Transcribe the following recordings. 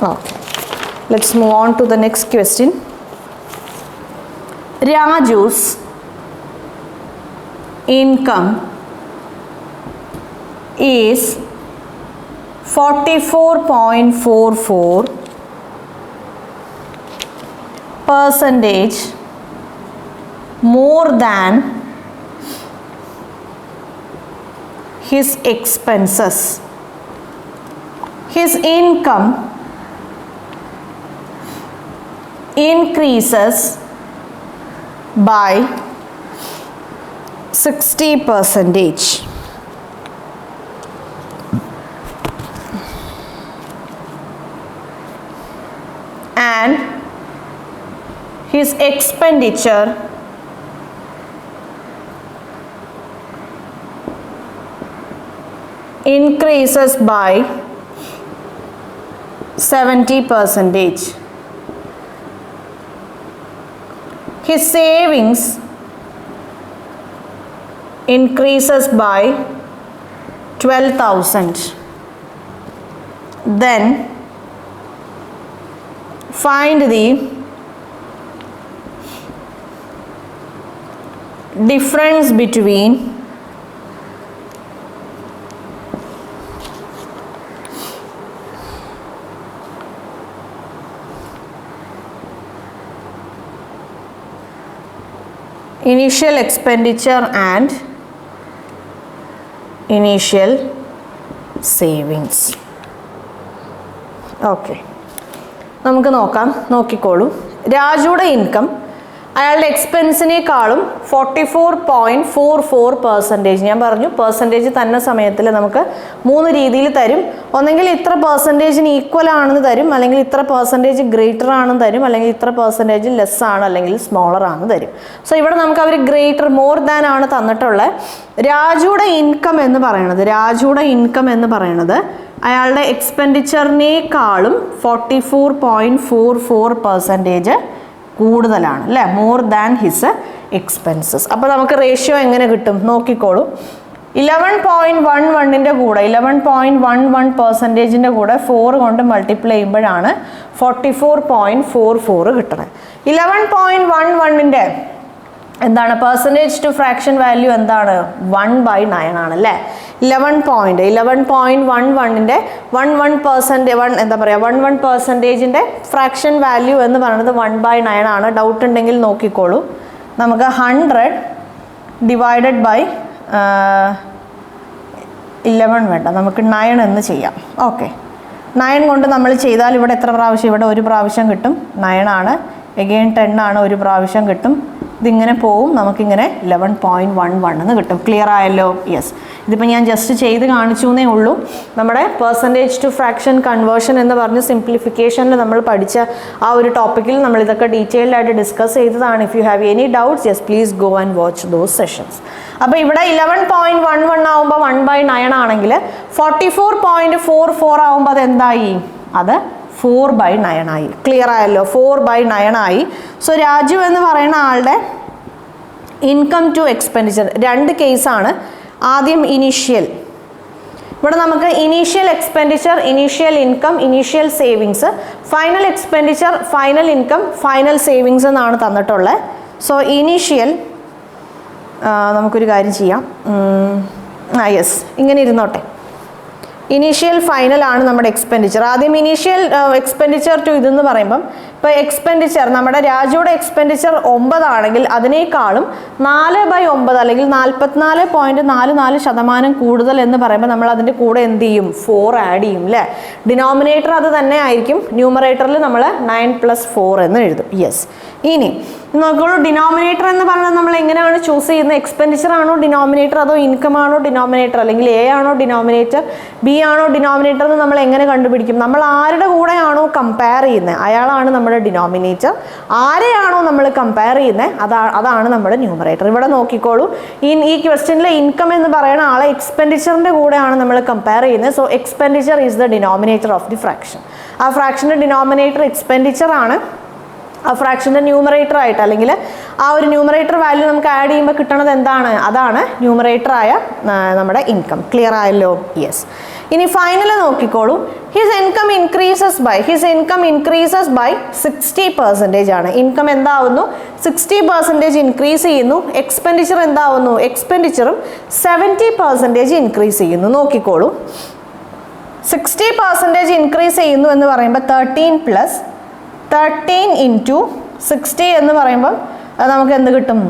Okay. Let's move on to the next question. Raju's income is 44.44% more than his expenses. His income increases by 60%. And his expenditure increases by 70%. His savings increases by 12,000. Then find the difference between initial expenditure and initial savings. Okay. നമുക്ക് നോക്കാം, നോക്കിക്കോളൂ. രാജുയുടെ income അയാളുടെ എക്സ്പെൻസിനേക്കാളും 44.44%. ഞാൻ പറഞ്ഞു percentage തന്നെ സമയത്തിൽ നമുക്ക് 3 രീതിയിൽ തരും. ഒന്നെങ്കിൽ ഇത്ര പെർസെൻറ്റേജിന് ഈക്വൽ ആണെന്ന് തരും, അല്ലെങ്കിൽ ഇത്ര പെർസെൻറ്റേജ് ഗ്രേറ്റർ ആണെന്ന് തരും, അല്ലെങ്കിൽ ഇത്ര പെർസെൻറ്റേജ് ലെസ് ആണ്, അല്ലെങ്കിൽ സ്മോളർ ആണെന്ന് തരും. സോ ഇവിടെ നമുക്ക് അവർ ഗ്രേറ്റർ മോർ ദാൻ ആണ് തന്നിട്ടുള്ളത്. രാജുയുടെ ഇൻകം എന്ന് പറയുന്നത് അയാളുടെ എക്സ്പെൻഡിച്ചറിനേക്കാളും 44.44% കൂടുതലാണ് അല്ലേ, മോർ ദാൻ ഹിസ് എക്സ്പെൻസസ്. അപ്പോൾ നമുക്ക് റേഷ്യോ എങ്ങനെ കിട്ടും നോക്കിക്കോളൂ. 11.11ൻ്റെ കൂടെ 11.11%ൻ്റെ കൂടെ 4 കൊണ്ട് മൾട്ടിപ്ലൈ ചെയ്യുമ്പോഴാണ് 44.44 കിട്ടുന്നത്. 11.11ൻ്റെ എന്താണ് പെർസെൻറ്റേജ് ടു ഫ്രാക്ഷൻ വാല്യൂ എന്താണ് 1/9 ആണ് അല്ലേ. 11.11ൻ്റെ 11%ൻ്റെ ഫ്രാക്ഷൻ വാല്യൂ എന്ന് പറയുന്നത് 1/9 ആണ്. ഡൗട്ട് ഉണ്ടെങ്കിൽ നോക്കിക്കോളൂ. നമുക്ക് 100 ഡിവൈഡഡ് ബൈ 11 വേണ്ട, നമുക്ക് 9 എന്ന് ചെയ്യാം. ഓക്കെ, 9 കൊണ്ട് നമ്മൾ ചെയ്താൽ ഇവിടെ എത്ര പ്രാവശ്യം, ഇവിടെ ഒരു പ്രാവശ്യം കിട്ടും, 9 ആണ്. എഗെയിൻ 10 ആണ്, ഒരു പ്രാവശ്യം കിട്ടും. ഇതിങ്ങനെ പോവും, നമുക്കിങ്ങനെ 11.11 എന്ന് കിട്ടും. ക്ലിയർ ആയല്ലോ? യെസ്. ഇതിപ്പോൾ ഞാൻ ജസ്റ്റ് ചെയ്ത് കാണിച്ചു എന്നേ ഉള്ളൂ. നമ്മുടെ പെർസെൻറ്റേജ് ടു ഫ്രാക്ഷൻ കൺവേർഷൻ എന്ന് പറഞ്ഞ് സിംപ്ലിഫിക്കേഷനിൽ നമ്മൾ പഠിച്ച ആ ഒരു ടോപ്പിക്കിൽ നമ്മൾ ഇതൊക്കെ ഡീറ്റെയിൽഡ് ആയിട്ട് ഡിസ്കസ് ചെയ്തതാണ്. If you have any doubts yes please go and watch those sessions. അപ്പോൾ ഇവിടെ 11.11 ആകുമ്പോൾ 1/9 ആണെങ്കിൽ 44.44 ആകുമ്പോൾ അത് എന്തായി, അത് 4/9 ആയി. ക്ലിയർ ആയല്ലോ? 4/9 ആയി. സോ രാജു എന്ന് പറയുന്ന ആളുടെ ഇൻകം ടു എക്സ്പെൻഡിച്ചർ 2 കേസാണ്. ആദ്യം ഇനീഷ്യൽ, ഇവിടെ നമുക്ക് initial expenditure, initial income, initial savings, final expenditure, final income, final savings എന്നാണ് തന്നിട്ടുള്ളത്. സോ ഇനീഷ്യൽ നമുക്കൊരു കാര്യം ചെയ്യാം. യെസ്, ഇങ്ങനെ ഇരുന്നോട്ടെ. ഇനീഷ്യൽ ഫൈനൽ ആണ് നമ്മുടെ എക്സ്പെൻഡിച്ചർ. ആദ്യം ഇനീഷ്യൽ എക്സ്പെൻഡിച്ചർ ടു ഇതെന്ന് പറയുമ്പം ഇപ്പോൾ എക്സ്പെൻഡിച്ചർ നമ്മുടെ രാജുയുടെ എക്സ്പെൻഡിച്ചർ 9 ആണെങ്കിൽ അതിനേക്കാളും 4/9 അല്ലെങ്കിൽ 44.44% കൂടുതൽ എന്ന് പറയുമ്പോൾ നമ്മൾ അതിൻ്റെ കൂടെ എന്ത് ചെയ്യും, 4 ആഡ് ചെയ്യും അല്ലേ. ഡിനോമിനേറ്റർ അത് തന്നെ ആയിരിക്കും. ന്യൂമറേറ്ററിൽ നമ്മൾ 9 + 4 എന്ന് എഴുതും. യെസ്. ഇനി നോക്കുള്ളൂ, ഡിനോമിനേറ്റർ എന്ന് പറഞ്ഞാൽ നമ്മൾ എങ്ങനെയാണ് ചൂസ് ചെയ്യുന്നത്? എക്സ്പെൻഡിച്ചർ ആണോ ഡിനോമിനേറ്റർ, അതോ ഇൻകം ആണോ ഡിനോമിനേറ്റർ, അല്ലെങ്കിൽ എ ആണോ ഡിനോമിനേറ്റർ, ബി ആണോ ഡിനോമിനേറ്റർ എന്ന് നമ്മൾ എങ്ങനെ കണ്ടുപിടിക്കും? നമ്മൾ ആരുടെ കൂടെയാണോ കമ്പയർ ചെയ്യുന്നത് അയാളാണ് നമ്മുടെ ഡിനോമിനേറ്റർ. ആരെയാണോ നമ്മൾ കമ്പയർ ചെയ്യുന്നത് അതാണ് നമ്മുടെ ന്യൂമറേറ്റർ. ഇവിടെ നോക്കിക്കോളൂ, ഈ ക്വസ്റ്റ്യനിലെ ഇൻകം എന്ന് പറയുന്ന ആളെ എക്സ്പെൻഡിച്ചറിൻ്റെ കൂടെയാണ് നമ്മൾ കമ്പയർ ചെയ്യുന്നത്. So expenditure is the denominator of the fraction. ആ ഫ്രാക്ഷൻ്റെ ഡിനോമിനേറ്റർ എക്സ്പെൻഡിച്ചർ ആണ്. ആ ഫ്രാക്ഷൻ്റെ ന്യൂമറേറ്റർ ആയിട്ട് അല്ലെങ്കിൽ ആ ഒരു ന്യൂമറേറ്റർ വാല്യൂ നമുക്ക് ആഡ് ചെയ്യുമ്പോൾ കിട്ടണത് എന്താണ്, അതാണ് ന്യൂമറേറ്ററായ നമ്മുടെ ഇൻകം. ക്ലിയർ ആയല്ലോ? യെസ്. ഇനി ഫൈനൽ നോക്കിക്കോളൂ. ഹിസ് ഇൻകം ഇൻക്രീസസ് ബൈ 60% ആണ്. ഇൻകം എന്താവുന്നു? 60% ഇൻക്രീസ് ചെയ്യുന്നു. എക്സ്പെൻഡിച്ചർ എന്താവുന്നു? എക്സ്പെൻഡിച്ചറും 70% ഇൻക്രീസ് ചെയ്യുന്നു. നോക്കിക്കോളൂ. 60% ഇൻക്രീസ് ചെയ്യുന്നു എന്ന് പറയുമ്പോൾ 13 ഇൻറ്റു 60 എന്ന് പറയുമ്പോൾ നമുക്ക് എന്ത് കിട്ടും?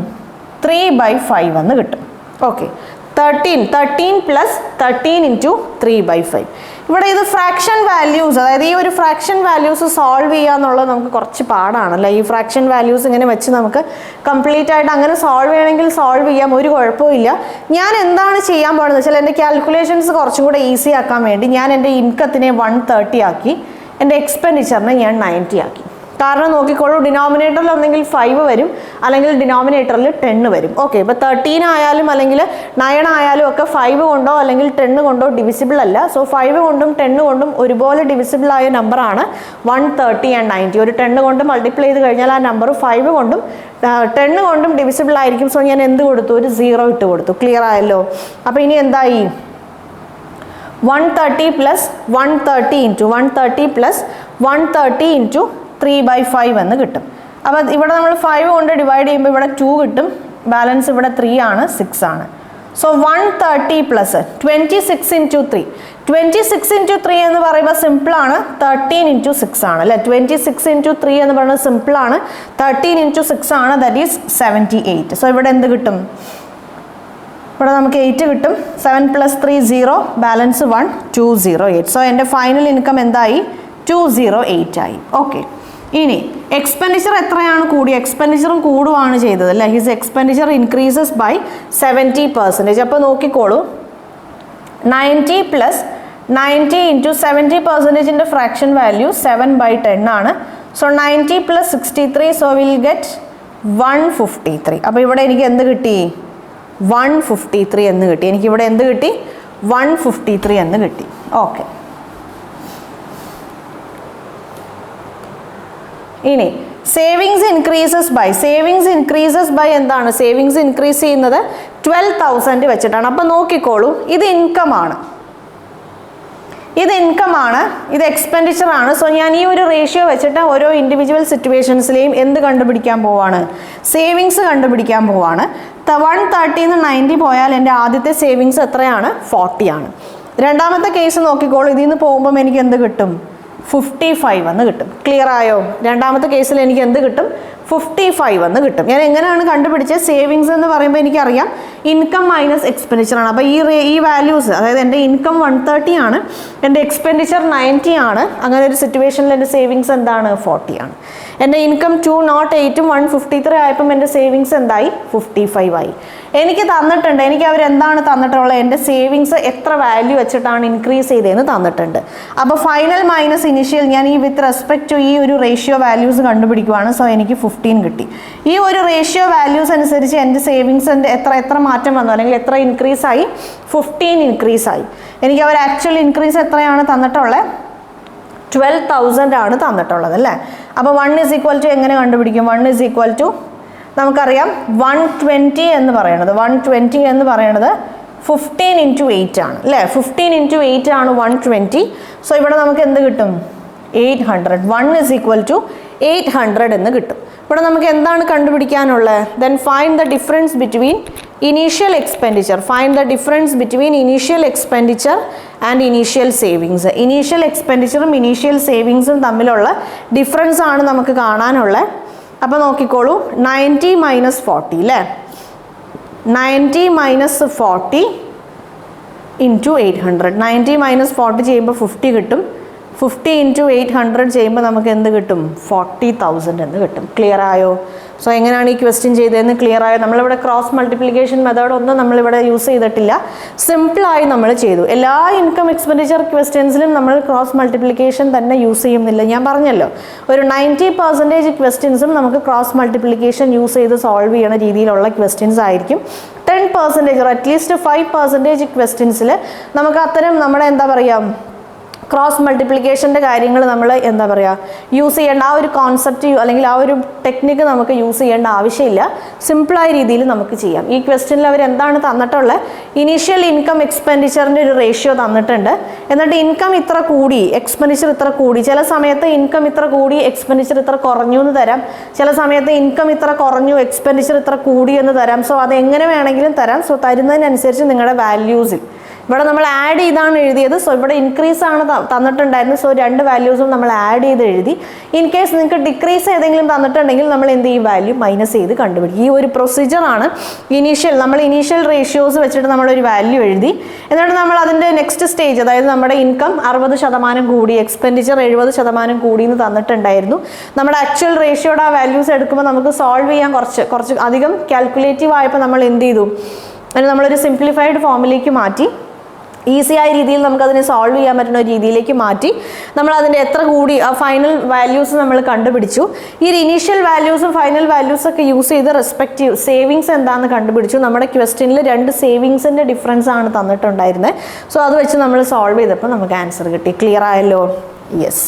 3/5 എന്ന് കിട്ടും. Okay, 13 plus 13 into 3/5. ഇവിടെ ഇത് ഫ്രാക്ഷൻ വാല്യൂസ്, അതായത് ഈ ഒരു ഫ്രാക്ഷൻ വാല്യൂസ് സോൾവ് ചെയ്യുക എന്നുള്ളത് നമുക്ക് കുറച്ച് പാടാണല്ലേ. ഈ ഫ്രാക്ഷൻ വാല്യൂസ് ഇങ്ങനെ വെച്ച് നമുക്ക് കംപ്ലീറ്റ് ആയിട്ട് അങ്ങനെ സോൾവ് ചെയ്യണമെങ്കിൽ സോൾവ് ചെയ്യാം, ഒരു കുഴപ്പമില്ല. ഞാൻ എന്താണ് ചെയ്യാൻ പോകുന്നത് വെച്ചാൽ എൻ്റെ കാൽക്കുലേഷൻസ് കുറച്ചും കൂടെ ഈസി ആക്കാൻ വേണ്ടി ഞാൻ എൻ്റെ ഇൻകത്തിനെ 130 ആക്കി, എൻ്റെ എക്സ്പെൻഡിച്ചറിനെ ഞാൻ 90 ആക്കി. കാരണം നോക്കിക്കോളൂ, ഡിനോമിനേറ്ററിൽ ഒന്നെങ്കിൽ 5 വരും, അല്ലെങ്കിൽ ഡിനോമിനേറ്ററിൽ 10 വരും. ഓക്കെ, ഇപ്പോൾ 13 ആയാലും അല്ലെങ്കിൽ 9 ആയാലും ഒക്കെ 5 കൊണ്ടോ അല്ലെങ്കിൽ 10 കൊണ്ടോ ഡിവിസിബിൾ അല്ല. സോ 5 കൊണ്ടും 10 കൊണ്ടും ഒരുപോലെ ഡിവിസിബിൾ ആയ നമ്പറാണ് 130 and 90. ഒരു 10 കൊണ്ട് മൾട്ടിപ്ലൈ ചെയ്ത് കഴിഞ്ഞാൽ ആ നമ്പർ 5 കൊണ്ടും 10 കൊണ്ടും ഡിവിസിബിൾ ആയിരിക്കും. സോ ഞാൻ എന്ത് കൊടുത്തു? ഒരു 0 ഇട്ട് കൊടുത്തു. ക്ലിയർ ആയല്ലോ? അപ്പോൾ ഇനി എന്തായി? 130 പ്ലസ് 130 ഇൻറ്റു 130 പ്ലസ് 130 ഇൻറ്റു 3/5 എന്ന് കിട്ടും. അപ്പോൾ ഇവിടെ നമ്മൾ 5 കൊണ്ട് ഡിവൈഡ് ചെയ്യുമ്പോൾ ഇവിടെ 2 കിട്ടും, ബാലൻസ് ഇവിടെ 3 ആണ്, 6 ആണ്. So 130 plus 26 into 3. 26 ഇൻറ്റു 3 എന്ന് പറയുമ്പോൾ സിമ്പിളാണ്, 13 ഇൻറ്റു 6 ആണ് അല്ലേ. 26 ഇൻറ്റു 3 എന്ന് പറയുന്നത് സിമ്പിളാണ്, 13 ഇൻറ്റു 6 ആണ്, ദാറ്റ് ഈസ് 78. സോ ഇവിടെ എന്ത് കിട്ടും? ഇവിടെ നമുക്ക് 8 കിട്ടും. 7 പ്ലസ് 3 0, ബാലൻസ് 1, 208. സോ എൻ്റെ ഫൈനൽ ഇൻകം എന്തായി? 208 ആയി. ഓക്കെ, ഇനി എക്സ്പെൻഡിച്ചർ എത്രയാണ് കൂടി? എക്സ്പെൻഡിച്ചറും കൂടുകയാണ് ചെയ്തത് അല്ലേ. His expenditure increases by 70%. അപ്പോൾ നോക്കിക്കോളൂ, 90 പ്ലസ് 90 ഇൻറ്റു 70%ൻ്റെ ഫ്രാക്ഷൻ വാല്യൂ 7/10 ആണ്. So 90 plus 63, so will get 153. അപ്പോൾ ഇവിടെ എനിക്ക് എന്ത് കിട്ടി? 153 എന്ന് കിട്ടി. എനിക്കിവിടെ എന്ത് കിട്ടി? 153 എന്ന് കിട്ടി. ഓക്കെ, ഇനി സേവിങ്സ് ഇൻക്രീസസ് ബൈ എന്താണ്? സേവിങ്സ് ഇൻക്രീസ് ചെയ്യുന്നത് 12,000 വെച്ചിട്ടാണ്. അപ്പോൾ നോക്കിക്കോളൂ, ഇത് ഇൻകം ആണ്, ഇത് എക്സ്പെൻഡിച്ചർ ആണ്. സോ ഞാൻ ഈ ഒരു റേഷ്യോ വെച്ചിട്ട് ഓരോ ഇൻഡിവിജ്വൽ സിറ്റുവേഷൻസിലെയും എന്ത് കണ്ടുപിടിക്കാൻ പോവാണ്? സേവിങ്സ് കണ്ടുപിടിക്കാൻ പോവാണ്. 130 നിന്ന് 90 പോയാൽ എൻ്റെ ആദ്യത്തെ സേവിങ്സ് എത്രയാണ്? 40 ആണ്. രണ്ടാമത്തെ കേസ് നോക്കിക്കോളൂ, ഇതിൽ നിന്ന് പോകുമ്പം എനിക്ക് എന്ത് കിട്ടും? 55 എന്ന് കിട്ടും. ക്ലിയർ ആയോ? രണ്ടാമത്തെ കേസിൽ എനിക്ക് എന്ത് കിട്ടും? 55 എന്ന് കിട്ടും. ഞാൻ എങ്ങനെയാണ് കണ്ടുപിടിച്ചത്? സേവിങ്സ് എന്ന് പറയുമ്പോൾ എനിക്കറിയാം ഇൻകം മൈനസ് എക്സ്പെൻഡിച്ചർ ആണ്. അപ്പോൾ ഈ വാല്യൂസ്, അതായത് എൻ്റെ ഇൻകം 130 ആണ്, എൻ്റെ എക്സ്പെൻഡിച്ചർ 90 ആണ്. അങ്ങനെ ഒരു സിറ്റുവേഷനിൽ എൻ്റെ സേവിങ്സ് എന്താണ്? 40 ആണ്. എൻ്റെ ഇൻകം 208ഉം 153 ആയപ്പം എൻ്റെ സേവിങ്സ് എന്തായി? 55 ആയി. എനിക്ക് തന്നിട്ടുണ്ട്, എനിക്ക് അവരെന്താണ് തന്നിട്ടുള്ളത്? എൻ്റെ സേവിങ്സ് എത്ര വാല്യൂ വെച്ചിട്ടാണ് ഇൻക്രീസ് ചെയ്തതെന്ന് തന്നിട്ടുണ്ട്. അപ്പോൾ ഫൈനൽ മൈനസ് ഇനിഷ്യൽ ഞാൻ ഈ വിത്ത് റെസ്പെക്ട് ടു ഈ ഒരു റേഷ്യോ വാല്യൂസ് കണ്ടുപിടിക്കുവാണ്. സോ എനിക്ക് 15 കിട്ടി. ഈ ഒരു റേഷ്യോ വാല്യൂസ് അനുസരിച്ച് എൻ്റെ സേവിങ്സ് എത്ര മാറ്റം വന്നു, അല്ലെങ്കിൽ എത്ര ഇൻക്രീസ് ആയി? 15 ഇൻക്രീസ് ആയി. എനിക്ക് അവർ ആക്ച്വൽ ഇൻക്രീസ് എത്രയാണ് തന്നിട്ടുള്ളത്? 12,000 ആണ് തന്നിട്ടുള്ളത് അല്ലേ. അപ്പോൾ 1 is equal to എങ്ങനെ കണ്ടുപിടിക്കും? 1 is equal to നമുക്കറിയാം 120 എന്ന് പറയുന്നത് 15 ഇൻറ്റു 8 ആണ് അല്ലേ. 15 ഇൻറ്റു 8 ആണ് 120. സോ ഇവിടെ നമുക്ക് എന്ത് കിട്ടും? 800. 1 is equal to 800 എന്ന് കിട്ടും. ഇവിടെ നമുക്ക് എന്താണ് കണ്ടുപിടിക്കാനുള്ളത്? Then find the difference between initial expenditure. Find the difference between initial expenditure and initial savings. Initial എക്സ്പെൻഡിച്ചറും ഇനീഷ്യൽ സേവിങ്സും തമ്മിലുള്ള ഡിഫറൻസ് ആണ് നമുക്ക് കാണാനുള്ളത്. അപ്പോൾ നോക്കിക്കോളൂ, 90 മൈനസ് 40 അല്ലേ. 90 മൈനസ് 40 ഇൻറ്റു 800. 90 മൈനസ് 40 ചെയ്യുമ്പോൾ 50 കിട്ടും. 50 ഇൻറ്റു 800 ചെയ്യുമ്പോൾ നമുക്ക് എന്ത് കിട്ടും? 40,000 എന്ന് കിട്ടും. ക്ലിയർ ആയോ? സോ എങ്ങനെയാണ് ഈ ക്വസ്റ്റ്യൻ ചെയ്തതെന്ന് ക്ലിയർ ആയോ? നമ്മളിവിടെ ക്രോസ് മൾട്ടിപ്ലിക്കേഷൻ മെത്തേഡ് ഒന്നും നമ്മളിവിടെ യൂസ് ചെയ്തിട്ടില്ല, സിമ്പിളായി നമ്മൾ ചെയ്തു. എല്ലാ ഇൻകം എക്സ്പെൻഡിച്ചർ ക്വസ്റ്റ്യൻസിലും നമ്മൾ ക്രോസ് മൾട്ടിപ്ലിക്കേഷൻ തന്നെ യൂസ് ചെയ്യുന്നില്ല. ഞാൻ പറഞ്ഞല്ലോ, ഒരു 90% ക്വസ്റ്റ്യൻസും നമുക്ക് ക്രോസ് മൾട്ടിപ്ലിക്കേഷൻ യൂസ് ചെയ്ത് സോൾവ് ചെയ്യുന്ന രീതിയിലുള്ള ക്വസ്റ്റ്യൻസ് ആയിരിക്കും. 10% or അറ്റ്ലീസ്റ്റ് 5% ക്വസ്റ്റ്യൻസിൽ നമുക്ക് അത്തരം നമ്മുടെ എന്താ പറയുക ക്രോസ് മൾട്ടിപ്ലിക്കേഷൻ്റെ കാര്യങ്ങൾ നമ്മൾ എന്താ പറയുക യൂസ് ചെയ്യേണ്ട ആ ഒരു കോൺസെപ്റ്റ് അല്ലെങ്കിൽ ആ ഒരു ടെക്നിക്ക് നമുക്ക് യൂസ് ചെയ്യേണ്ട ആവശ്യമില്ല. സിമ്പിളായ രീതിയിൽ നമുക്ക് ചെയ്യാം. ഈ ക്വസ്റ്റ്യനിൽ അവർ എന്താണ് തന്നിട്ടുള്ളത്? ഇനീഷ്യൽ ഇൻകം എക്സ്പെൻഡിച്ചറിൻ്റെ ഒരു റേഷ്യോ തന്നിട്ടുണ്ട്. എന്നിട്ട് ഇൻകം ഇത്ര കൂടി എക്സ്പെൻഡിച്ചർ ഇത്ര കൂടി, ചില സമയത്ത് ഇൻകം ഇത്ര കൂടി എക്സ്പെൻഡിച്ചർ ഇത്ര കുറഞ്ഞു എന്ന് തരാം, ചില സമയത്ത് ഇൻകം ഇത്ര കുറഞ്ഞു എക്സ്പെൻഡിച്ചർ ഇത്ര കൂടി എന്ന് തരാം. സോ അത് എങ്ങനെ വേണമെങ്കിലും തരാം. സോ തരുന്നതിനനുസരിച്ച് നിങ്ങളുടെ വാല്യൂസിൽ ഇവിടെ നമ്മൾ ആഡ് ചെയ്താണ് എഴുതിയത്. സോ ഇവിടെ ഇൻക്രീസ് ആണ് തന്നിട്ടുണ്ടായിരുന്നു. സോ രണ്ട് വാല്യൂസും നമ്മൾ ആഡ് ചെയ്ത് എഴുതി. ഇൻ കേസ് നിങ്ങൾക്ക് ഡിക്രീസ് ഏതെങ്കിലും തന്നിട്ടുണ്ടെങ്കിൽ നമ്മൾ എന്ത് ചെയ്യും? വാല്യൂ മൈനസ് ചെയ്ത് കണ്ടുപിടിക്കും. ഈ ഒരു പ്രൊസീജിയറാണ് നമ്മൾ ഇനീഷ്യൽ റേഷ്യോസ് വെച്ചിട്ട് നമ്മളൊരു വാല്യൂ എഴുതി. എന്നിട്ട് നമ്മൾ അതിൻ്റെ നെക്സ്റ്റ് സ്റ്റേജ്, അതായത് നമ്മുടെ ഇൻകം 60% കൂടി എക്സ്പെൻഡിച്ചർ 70% കൂടി എന്ന് തന്നിട്ടുണ്ടായിരുന്നു. നമ്മുടെ ആക്ച്വൽ റേഷ്യോയുടെ ആ വാല്യൂസ് എടുക്കുമ്പോൾ നമുക്ക് സോൾവ് ചെയ്യാൻ കുറച്ച് അധികം കാൽക്കുലേറ്റീവ് ആയപ്പോൾ നമ്മൾ എന്ത് ചെയ്തു? അതിന് നമ്മളൊരു സിംപ്ലിഫൈഡ് ഫോമിലേക്ക് മാറ്റി, ഈസിയായ രീതിയിൽ നമുക്കതിനെ സോൾവ് ചെയ്യാൻ പറ്റുന്ന ഒരു രീതിയിലേക്ക് മാറ്റി നമ്മൾ അതിൻ്റെ എത്ര കൂടി ആ ഫൈനൽ വാല്യൂസ് നമ്മൾ കണ്ടുപിടിച്ചു. ഈ ഇനീഷ്യൽ വാല്യൂസും ഫൈനൽ വാല്യൂസും ഒക്കെ യൂസ് ചെയ്ത് റെസ്പെക്റ്റീവ് സേവിങ്സ് എന്താണെന്ന് കണ്ടുപിടിച്ചു. നമ്മുടെ ക്വസ്റ്റ്യനിൽ 2 സേവിങ്സിൻ്റെ ഡിഫറൻസ് ആണ് തന്നിട്ടുണ്ടായിരുന്നത്. സോ അത് വെച്ച് നമ്മൾ സോൾവ് ചെയ്തപ്പോൾ നമുക്ക് ആൻസർ കിട്ടി. ക്ലിയർ ആയല്ലോ? Yes.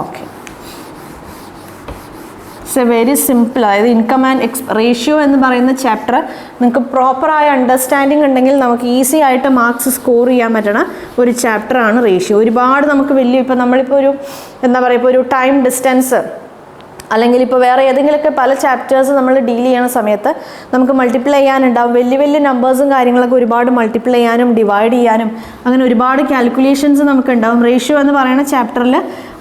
Okay. It's A very simple. അതായത് ഇൻകം ആൻഡ് റേഷ്യോ എന്ന് പറയുന്ന ചാപ്റ്റർ നിങ്ങൾക്ക് പ്രോപ്പറായ അണ്ടർസ്റ്റാൻഡിങ് ഉണ്ടെങ്കിൽ നമുക്ക് ഈസി ആയിട്ട് മാർക്സ് സ്കോർ ചെയ്യാൻ പറ്റണ ഒരു ചാപ്റ്ററാണ് റേഷ്യോ. ഒരുപാട് നമുക്ക് ഇപ്പോൾ നമ്മളിപ്പോൾ ഒരു എന്താ പറയുക, ഇപ്പോൾ ഒരു ടൈം ഡിസ്റ്റൻസ് അല്ലെങ്കിൽ ഇപ്പോൾ വേറെ ഏതെങ്കിലുമൊക്കെ പല ചാപ്റ്റേഴ്സ് നമ്മൾ ഡീൽ ചെയ്യുന്ന സമയത്ത് നമുക്ക് മൾട്ടിപ്ലൈ ചെയ്യാനുണ്ടാവും. വലിയ നമ്പേഴ്സും കാര്യങ്ങളൊക്കെ ഒരുപാട് മൾട്ടിപ്ലൈ ചെയ്യാനും ഡിവൈഡ് ചെയ്യാനും അങ്ങനെ ഒരുപാട് കാൽക്കുലേഷൻസ് നമുക്ക് ഉണ്ടാവും. റേഷ്യോ എന്ന് പറയുന്ന ചാപ്റ്ററിൽ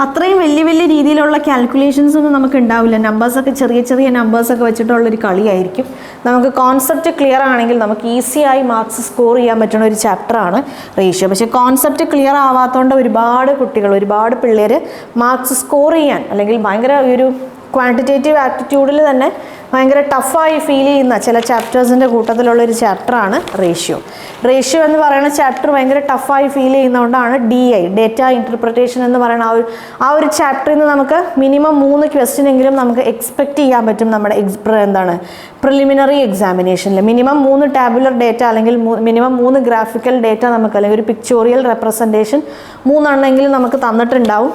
അത്രയും വലിയ രീതിയിലുള്ള കാൽക്കുലേഷൻസ് ഒന്നും നമുക്ക് ഉണ്ടാവില്ല. നമ്പേഴ്സൊക്കെ ചെറിയ നമ്പേഴ്സൊക്കെ വെച്ചിട്ടുള്ളൊരു കളിയായിരിക്കും. നമുക്ക് കോൺസെപ്റ്റ് ക്ലിയർ ആണെങ്കിൽ നമുക്ക് ഈസിയായി മാർക്സ് സ്കോർ ചെയ്യാൻ പറ്റുന്ന ഒരു ചാപ്റ്ററാണ് റേഷ്യോ. പക്ഷേ കോൺസെപ്റ്റ് ക്ലിയർ ആവാത്തതുകൊണ്ട് ഒരുപാട് പിള്ളേർ മാർക്സ് സ്കോർ ചെയ്യാൻ അല്ലെങ്കിൽ ഭയങ്കര ഒരു ക്വാണ്ടിറ്റേറ്റീവ് ആപ്റ്റിറ്റ്യൂഡിൽ തന്നെ ഭയങ്കര ടഫായി ഫീൽ ചെയ്യുന്ന ചില ചാപ്റ്റേഴ്സിൻ്റെ കൂട്ടത്തിലുള്ളൊരു ചാപ്റ്ററാണ് റേഷ്യോ. റേഷ്യോ എന്ന് പറയുന്ന ചാപ്റ്റർ ഭയങ്കര ടഫായി ഫീൽ ചെയ്യുന്നതുകൊണ്ടാണ് ഡേറ്റ ഇൻ്റർപ്രിട്ടേഷൻ എന്ന് പറയുന്ന ആ ഒരു ചാപ്റ്ററിൽ നിന്ന് നമുക്ക് മിനിമം 3 ക്വസ്റ്റ്യൻ എങ്കിലും നമുക്ക് എക്സ്പെക്റ്റ് ചെയ്യാൻ പറ്റും. നമ്മുടെ പ്രിലിമിനറി എക്സാമിനേഷനിൽ മിനിമം 3 ടാബുലർ ഡേറ്റ അല്ലെങ്കിൽ മിനിമം 3 ഗ്രാഫിക്കൽ ഡേറ്റ നമുക്ക് അല്ലെങ്കിൽ ഒരു പിക്ചോറിയൽ റെപ്രസെൻറ്റേഷൻ 3 എണ്ണമെങ്കിലും നമുക്ക് തന്നിട്ടുണ്ടാവും.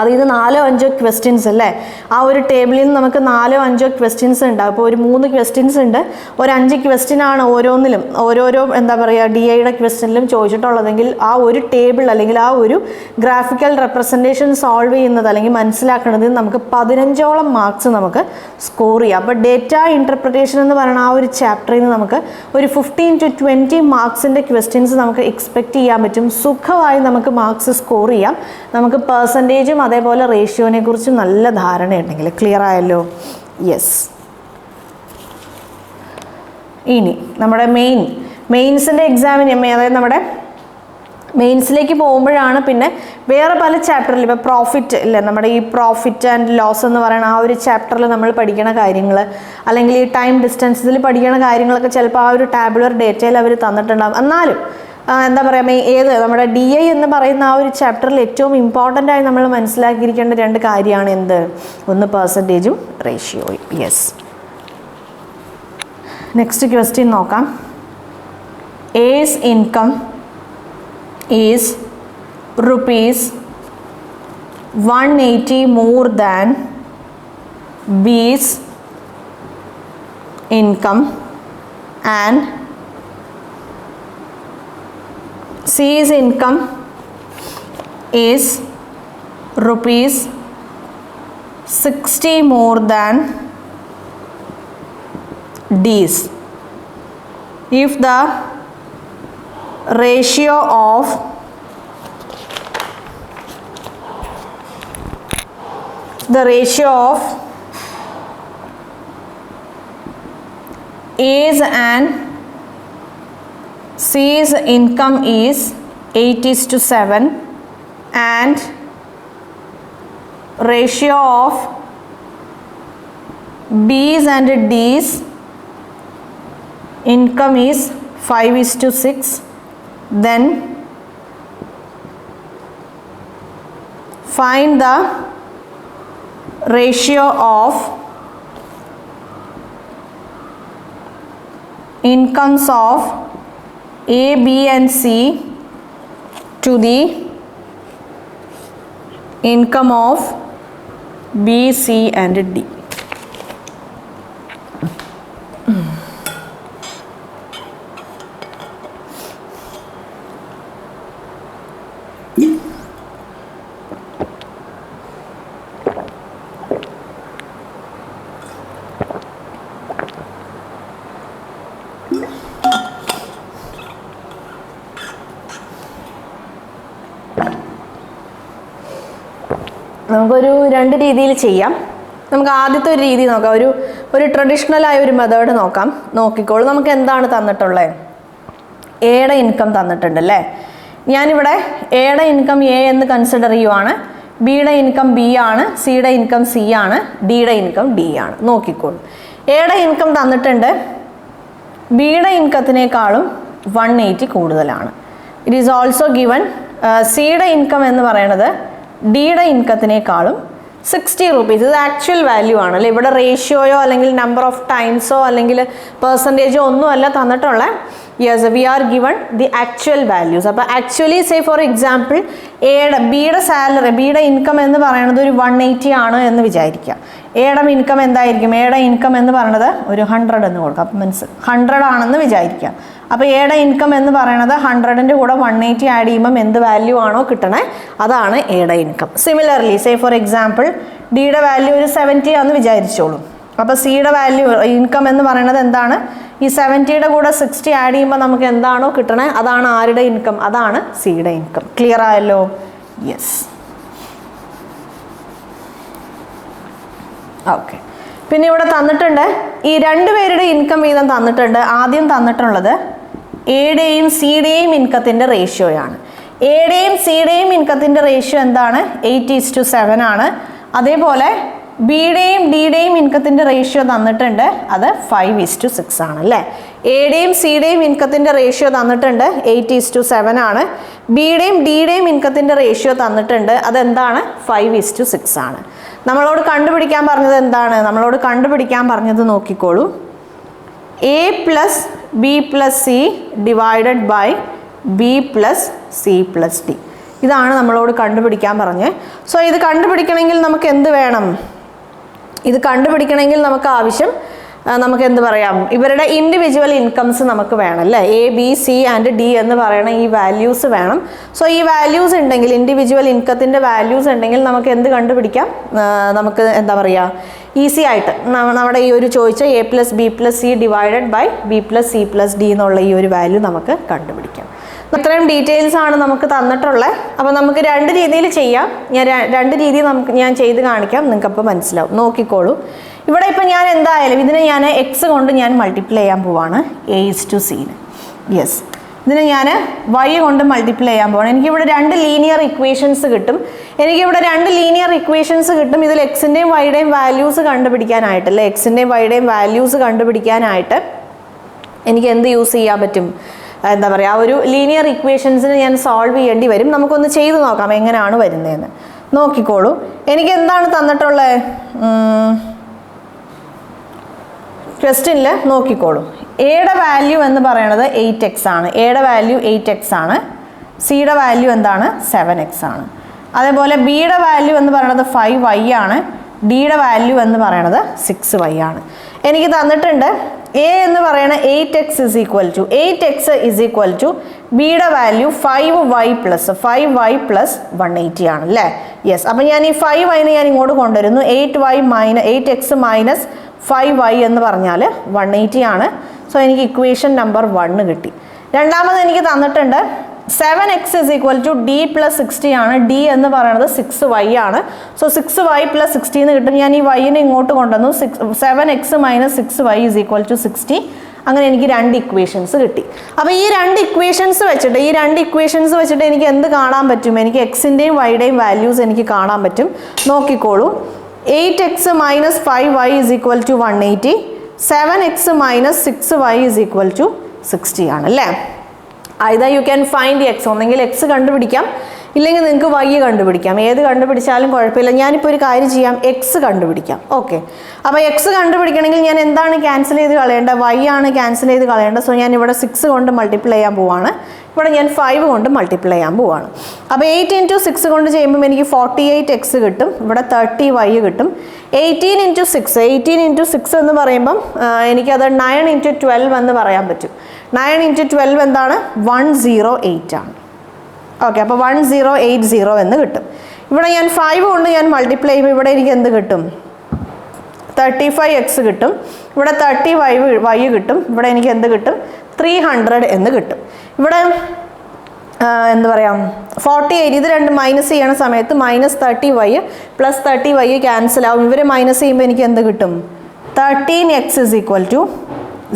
അതിൽ നിന്ന് 4-5 ക്വസ്റ്റ്യൻസ് അല്ലേ, ആ ഒരു ടേബിളിൽ നിന്ന് നമുക്ക് 4-5 ക്വസ്റ്റ്യൻസ് ഉണ്ടാവും. ഇപ്പോൾ ഒരു 3 ക്വസ്റ്റ്യൻസ് ഉണ്ട്, ഒരു 5 ക്വസ്റ്റ്യനാണ് ഓരോന്നിലും ഓരോരോ എന്താ പറയുക DIയുടെ ക്വസ്റ്റ്യനിലും ചോദിച്ചിട്ടുള്ളതെങ്കിൽ ആ ഒരു ടേബിൾ അല്ലെങ്കിൽ ആ ഒരു ഗ്രാഫിക്കൽ റെപ്രസെൻറ്റേഷൻ സോൾവ് ചെയ്യുന്നത് അല്ലെങ്കിൽ മനസ്സിലാക്കുന്നത് നമുക്ക് 15ഓളം മാർക്സ് നമുക്ക് സ്കോർ ചെയ്യാം. അപ്പോൾ ഡേറ്റ ഇൻ്റർപ്രിട്ടേഷൻ എന്ന് പറയുന്ന ആ ഒരു ചാപ്റ്ററിൽ നിന്ന് നമുക്ക് ഒരു 15 to 20 മാർക്സിൻ്റെ ക്വസ്റ്റ്യൻസ് നമുക്ക് എക്സ്പെക്റ്റ് ചെയ്യാൻ പറ്റും. സുഖമായി നമുക്ക് മാർക്സ് സ്കോർ ചെയ്യാം. നമുക്ക് പെർസെൻറ്റേജും അതേപോലെ റേഷ്യോനെ കുറിച്ച് നല്ല ധാരണയുണ്ടെങ്കിൽ. ക്ലിയർ ആയല്ലോ? യെസ്. ഇനി നമ്മുടെ മെയിൻസിൻ്റെ എക്സാമിന് അതായത് നമ്മുടെ മെയിൻസിലേക്ക് പോകുമ്പോഴാണ് പിന്നെ വേറെ പല ചാപ്റ്ററിൽ ഇപ്പോൾ പ്രോഫിറ്റ് ഇല്ലേ, നമ്മുടെ ഈ പ്രോഫിറ്റ് ആൻഡ് ലോസ് എന്ന് പറയുന്ന ആ ഒരു ചാപ്റ്ററിൽ നമ്മൾ പഠിക്കണ കാര്യങ്ങൾ അല്ലെങ്കിൽ ഈ ടൈം ഡിസ്റ്റൻസിൽ പഠിക്കണ കാര്യങ്ങളൊക്കെ ചിലപ്പോൾ ആ ഒരു ടാബുലർ ഡേറ്റയിൽ അവർ തന്നിട്ടുണ്ടാകും. എന്നാലും എന്താ പറയുക, നമ്മുടെ DI എന്ന് പറയുന്ന ആ ഒരു ചാപ്റ്ററിൽ ഏറ്റവും ഇമ്പോർട്ടൻ്റ് ആയി നമ്മൾ മനസ്സിലാക്കിയിരിക്കേണ്ട 2 കാര്യമാണ് എന്ത്? ഒന്ന് പെർസെൻറ്റേജും റേഷ്യോയും. യെസ്. നെക്സ്റ്റ് ക്വസ്റ്റ്യൻ നോക്കാം. A's income is ₹180 more than B's income and C's income is ₹60 more than D's. If the ratio of A's and C's income is 8:7 and ratio of B's and D's income is 5:6, then find the ratio of incomes of A, B and C to the income of B, C and D. നമുക്കൊരു രണ്ട് രീതിയിൽ ചെയ്യാം. നമുക്ക് ആദ്യത്തെ ഒരു രീതി നോക്കാം. ഒരു ട്രഡീഷണലായ ഒരു മെത്തേഡ് നോക്കാം. നോക്കിക്കോളൂ. നമുക്ക് എന്താണ് തന്നിട്ടുള്ളത്? എയുടെ ഇൻകം തന്നിട്ടുണ്ട് അല്ലേ. ഞാനിവിടെ എയുടെ ഇൻകം എ എന്ന് കൺസിഡർ ചെയ്യുവാണ്. ബിയുടെ ഇൻകം ബി ആണ്, സിയുടെ ഇൻകം സി ആണ്, ഡിയുടെ ഇൻകം ഡി ആണ്. നോക്കിക്കോളൂ. എയുടെ ഇൻകം തന്നിട്ടുണ്ട്. ബിയുടെ ഇൻകത്തിനേക്കാളും 180 കൂടുതലാണ്. ഇറ്റ് ഈസ് ഓൾസോ ഗിവൺ സിയുടെ ഇൻകം എന്ന് പറയുന്നത് ഡിയുടെ ഇൻകത്തിനേക്കാളും 60 rupees. ഇത് ആക്ച്വൽ വാല്യൂ ആണ് അല്ലേ. ഇവിടെ റേഷ്യോയോ അല്ലെങ്കിൽ നമ്പർ ഓഫ് ടൈംസോ അല്ലെങ്കിൽ പെർസെൻറ്റേജോ ഒന്നുമല്ല തന്നിട്ടുള്ള. Yes, we are given the actual values. അപ്പോൾ ആക്ച്വലി സേ ഫോർ എക്സാമ്പിൾ ബിയുടെ സാലറി, ബിയുടെ ഇൻകം എന്ന് പറയുന്നത് ഒരു 180 ആണ് എന്ന് വിചാരിക്കുക. എയുടെ ഇൻകം എന്തായിരിക്കും? എയുടെ ഇൻകം എന്ന് പറയുന്നത് ഒരു 100 എന്ന് കൊടുക്കാം. അപ്പം മീൻസ് 100 ആണെന്ന് വിചാരിക്കുക. അപ്പോൾ എയുടെ ഇൻകം എന്ന് പറയുന്നത് 100ൻ്റെ കൂടെ 180 ആഡ് ചെയ്യുമ്പം എന്ത് വാല്യൂ ആണോ കിട്ടണേ അതാണ് എയുടെ income. Similarly say for example ഡിയുടെ വാല്യൂ ഒരു 70 ആണെന്ന് വിചാരിച്ചോളൂ. അപ്പോൾ സിയുടെ വാല്യൂ ഇൻകം എന്ന് പറയുന്നത് എന്താണ്? ഈ 70യുടെ കൂടെ 60 ആഡ് ചെയ്യുമ്പോൾ നമുക്ക് എന്താണോ കിട്ടണേ അതാണ് ആരുടെ ഇൻകം? അതാണ് സിയുടെ ഇൻകം. ക്ലിയർ ആയല്ലോ? യെസ്. ഓക്കെ. പിന്നെ ഇവിടെ തന്നിട്ടുണ്ട് ഈ രണ്ടുപേരുടെ ഇൻകം വീതം തന്നിട്ടുണ്ട്. ആദ്യം തന്നിട്ടുള്ളത് എയുടെയും സിയുടെയും ഇൻകത്തിൻ്റെ റേഷ്യോയാണ്. എയുടെയും സിയുടെയും ഇൻകത്തിൻ്റെ റേഷ്യോ എന്താണ്? 8:7 ആണ്. അതേപോലെ ബിയുടെയും ഡിയുടെയും ഇൻകത്തിൻ്റെ റേഷ്യോ തന്നിട്ടുണ്ട്. അത് 5:6 ആണ് അല്ലേ. എയുടെയും സിയുടെയും ഇൻകത്തിൻ്റെ റേഷ്യോ തന്നിട്ടുണ്ട് 8:7 ആണ്. ബിയുടെയും ഡിയുടെയും ഇൻകത്തിൻ്റെ റേഷ്യോ തന്നിട്ടുണ്ട്. അതെന്താണ്? 5:6 ആണ്. നമ്മളോട് കണ്ടുപിടിക്കാൻ പറഞ്ഞത് എന്താണ്? നമ്മളോട് കണ്ടുപിടിക്കാൻ പറഞ്ഞത് നോക്കിക്കോളൂ. A plus B plus C divided by B plus C plus D. ഇതാണ് നമ്മളോട് കണ്ടുപിടിക്കാൻ പറഞ്ഞത്. സോ ഇത് കണ്ടുപിടിക്കണമെങ്കിൽ നമുക്ക് എന്ത് വേണം? ഇത് കണ്ടുപിടിക്കണമെങ്കിൽ നമുക്ക് ആവശ്യം നമുക്ക് എന്ത് പറയാം? ഇവരുടെ ഇൻഡിവിജ്വൽ ഇൻകംസ് നമുക്ക് വേണം അല്ലേ. A, B, C and D എന്ന് പറയുന്ന ഈ വാല്യൂസ് വേണം. സോ ഈ വാല്യൂസ് ഉണ്ടെങ്കിൽ, ഇൻഡിവിജ്വൽ ഇൻകത്തിൻ്റെ വാല്യൂസ് ഉണ്ടെങ്കിൽ നമുക്ക് എന്ത് കണ്ടുപിടിക്കാം? നമുക്ക് എന്താ പറയുക, ഈസി ആയിട്ട് നമ്മുടെ ഈ ഒരു ചോദിച്ച A plus B plus C divided by B plus C plus D എന്നുള്ള ഈ ഒരു വാല്യൂ നമുക്ക് കണ്ടുപിടിക്കാം. ഇത്രയും ഡീറ്റെയിൽസ് ആണ് നമുക്ക് തന്നിട്ടുള്ളത്. അപ്പോൾ നമുക്ക് രണ്ട് രീതിയിൽ ചെയ്യാം. രണ്ട് രീതി ഞാൻ ചെയ്ത് കാണിക്കാം. നിങ്ങൾക്കപ്പോൾ മനസ്സിലാവും. നോക്കിക്കോളൂ. ഇവിടെ ഇപ്പം ഞാൻ എന്തായാലും ഇതിനെ ഞാൻ എക്സ് കൊണ്ട് ഞാൻ മൾട്ടിപ്ലൈ ചെയ്യാൻ പോവാണ്. A:C. യെസ്, ഇതിനെ ഞാൻ y കൊണ്ട് മൾട്ടിപ്ലൈ ചെയ്യാൻ പോവാണ്. എനിക്കിവിടെ രണ്ട് ലീനിയർ ഇക്വേഷൻസ് കിട്ടും. ഇതിൽ എക്സിൻ്റെയും വൈയുടെയും വാല്യൂസ് കണ്ടുപിടിക്കാനായിട്ടല്ലേ, എക്സിൻ്റെയും വൈയുടെയും വാല്യൂസ് കണ്ടുപിടിക്കാനായിട്ട് എനിക്ക് എന്ത് യൂസ് ചെയ്യാൻ പറ്റും? എന്താ പറയുക, ആ ഒരു ലീനിയർ ഇക്വേഷൻസിന് ഞാൻ സോൾവ് ചെയ്യേണ്ടി വരും. നമുക്കൊന്ന് ചെയ്ത് നോക്കാം എങ്ങനെയാണ് വരുന്നതെന്ന്. നോക്കിക്കോളൂ. എനിക്ക് എന്താണ് തന്നിട്ടുള്ളത്? ക്വസ്റ്റ്യനിൽ നോക്കിക്കോളൂ. എയുടെ വാല്യൂ എന്ന് പറയുന്നത് 8x ആണ്. എയുടെ വാല്യൂ 8x ആണ്. സിയുടെ വാല്യൂ എന്താണ്? 7x ആണ്. അതേപോലെ ബിയുടെ വാല്യൂ എന്ന് പറയുന്നത് 5y ആണ്. ഡിയുടെ വാല്യൂ എന്ന് പറയുന്നത് 6y ആണ്. എനിക്ക് തന്നിട്ടുണ്ട് എ എന്ന് പറയുന്നത് 8x ഇസ് ഈക്വൽ ടു ബിയുടെ വാല്യൂ 5y പ്ലസ് 180 ആണ് അല്ലേ. യെസ്, അപ്പം ഞാൻ ഈ 5y ഞാൻ ഇങ്ങോട്ട് കൊണ്ടുവരുന്നു. 8x മൈനസ് 5y എന്ന് പറഞ്ഞാൽ 180 ആണ്. സോ എനിക്ക് ഇക്വേഷൻ നമ്പർ 1 കിട്ടി. രണ്ടാമത് എനിക്ക് തന്നിട്ടുണ്ട് 7x is equal to D plus 60 ആണ്. ഡി എന്ന് പറയുന്നത് 6y ആണ്. സോ 6y പ്ലസ് 60 എന്ന് കിട്ടും. ഞാൻ ഈ വൈനെ ഇങ്ങോട്ട് കൊണ്ടുവന്നു. 7x minus 6y is equal to 60. അങ്ങനെ എനിക്ക് രണ്ട് ഇക്വേഷൻസ് കിട്ടി. അപ്പോൾ ഈ രണ്ട് ഇക്വേഷൻസ് വെച്ചിട്ട് എനിക്ക് എന്ത് കാണാൻ പറ്റും? എനിക്ക് എക്സിൻ്റെയും വൈയുടെയും വാല്യൂസ് എനിക്ക് കാണാൻ പറ്റും. നോക്കിക്കോളൂ. 8x minus 5y is equal to 180. 7x minus 6y is equal to 60 ആണ് അല്ലേ. either you can find x, ഒന്നെങ്കിൽ x കണ്ടുപിടിക്കാം, ഇല്ലെങ്കിൽ നിങ്ങൾക്ക് y കണ്ടുപിടിക്കാം. ഏത് കണ്ടുപിടിച്ചാലും കുഴപ്പമില്ല. ഞാനിപ്പോൾ ഒരു കാര്യം ചെയ്യാം, എക്സ് കണ്ടുപിടിക്കാം. ഓക്കെ, അപ്പോൾ എക്സ് കണ്ടുപിടിക്കണമെങ്കിൽ ഞാൻ എന്താണ് ക്യാൻസൽ ചെയ്ത് കളയേണ്ടത്? y ആണ് ക്യാൻസൽ ചെയ്ത് കളയേണ്ടത്. സോ ഞാൻ ഇവിടെ 6 കൊണ്ട് മൾട്ടിപ്ലൈ ചെയ്യാൻ പോവാണ്. ഇവിടെ ഞാൻ 5 കൊണ്ട് മൾട്ടിപ്ലൈ ചെയ്യാൻ പോവാണ്. അപ്പോൾ 8 × 6 കൊണ്ട് ചെയ്യുമ്പോൾ എനിക്ക് 48x കിട്ടും. ഇവിടെ 30y കിട്ടും. 18 × 6 എന്ന് പറയുമ്പം എനിക്കത് 9 × 12 എന്ന് പറയാൻ പറ്റും. 9 × 12 എന്താണ്? 108 ആണ്. ഓക്കെ, അപ്പോൾ 1080 എന്ന് കിട്ടും. ഇവിടെ ഞാൻ 5 കൊണ്ട് ഞാൻ മൾട്ടിപ്ലൈ ചെയ്യുമ്പോൾ ഇവിടെ എനിക്ക് എന്ത് കിട്ടും? 35x കിട്ടും. ഇവിടെ 30y കിട്ടും. ഇവിടെ എനിക്ക് എന്ത് കിട്ടും? 300 എന്ന് കിട്ടും. ഇവിടെ എന്താ പറയുക, 48 ഇത് രണ്ട് മൈനസ് ചെയ്യണ സമയത്ത് -30y + 30y ക്യാൻസൽ ആവും. ഇവർ മൈനസ് ചെയ്യുമ്പോൾ എനിക്ക് എന്ത് കിട്ടും? 13x =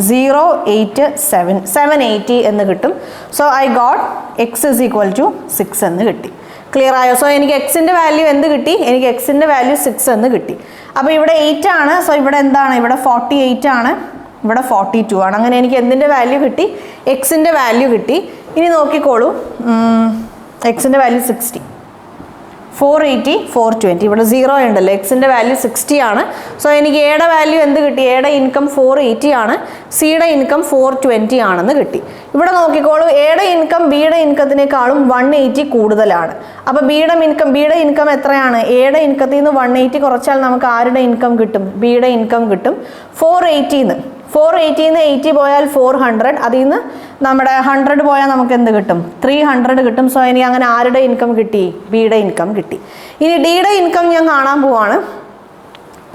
780 എന്ന് കിട്ടും. സോ ഐ ഗോട്ട് x = 6 എന്ന് കിട്ടി. ക്ലിയർ ആയോ? സോ എനിക്ക് എക്സിൻ്റെ വാല്യൂ എന്ത് കിട്ടി? എനിക്ക് എക്സിൻ്റെ വാല്യൂ 6 എന്ന് കിട്ടി. അപ്പോൾ ഇവിടെ 8 ആണ്. സോ ഇവിടെ എന്താണ്? ഇവിടെ 48 ആണ്, ഇവിടെ 42 ആണ്. അങ്ങനെ എനിക്ക് എന്തിൻ്റെ വാല്യൂ കിട്ടി? എക്സിൻ്റെ വാല്യൂ കിട്ടി. ഇനി നോക്കിക്കോളൂ, എക്സിൻ്റെ വാല്യൂ 60, 480, 420. ഇവിടെ 0 ഉണ്ടല്ലോ. എക്സിൻ്റെ വാല്യൂ 60 ആണ്. സോ എനിക്ക് എയുടെ വാല്യൂ എന്ത് കിട്ടി? എയുടെ ഇൻകം 480 ആണ്, സിയുടെ ഇൻകം 420 ആണെന്ന് കിട്ടി. ഇവിടെ നോക്കിക്കോളൂ, എയുടെ ഇൻകം ബിയുടെ ഇൻകത്തിനേക്കാളും 180 കൂടുതലാണ്. അപ്പോൾ ബിയുടെ ഇൻകം എത്രയാണ്? എയുടെ ഇൻകത്തിൽ നിന്ന് 180 കുറച്ചാൽ നമുക്ക് ആരുടെ ഇൻകം കിട്ടും? ബിയുടെ ഇൻകം കിട്ടും. 480 നിന്ന് 80 പോയാൽ 400, അതിൽ നിന്ന് നമ്മുടെ 100 പോയാൽ നമുക്ക് എന്ത് കിട്ടും? 300 കിട്ടും. സോ ഇനി അങ്ങനെ ആരുടെ ഇൻകം കിട്ടി? ബിയുടെ ഇൻകം കിട്ടി. ഇനി ഡിയുടെ ഇൻകം ഞാൻ കാണാൻ പോവാണ്.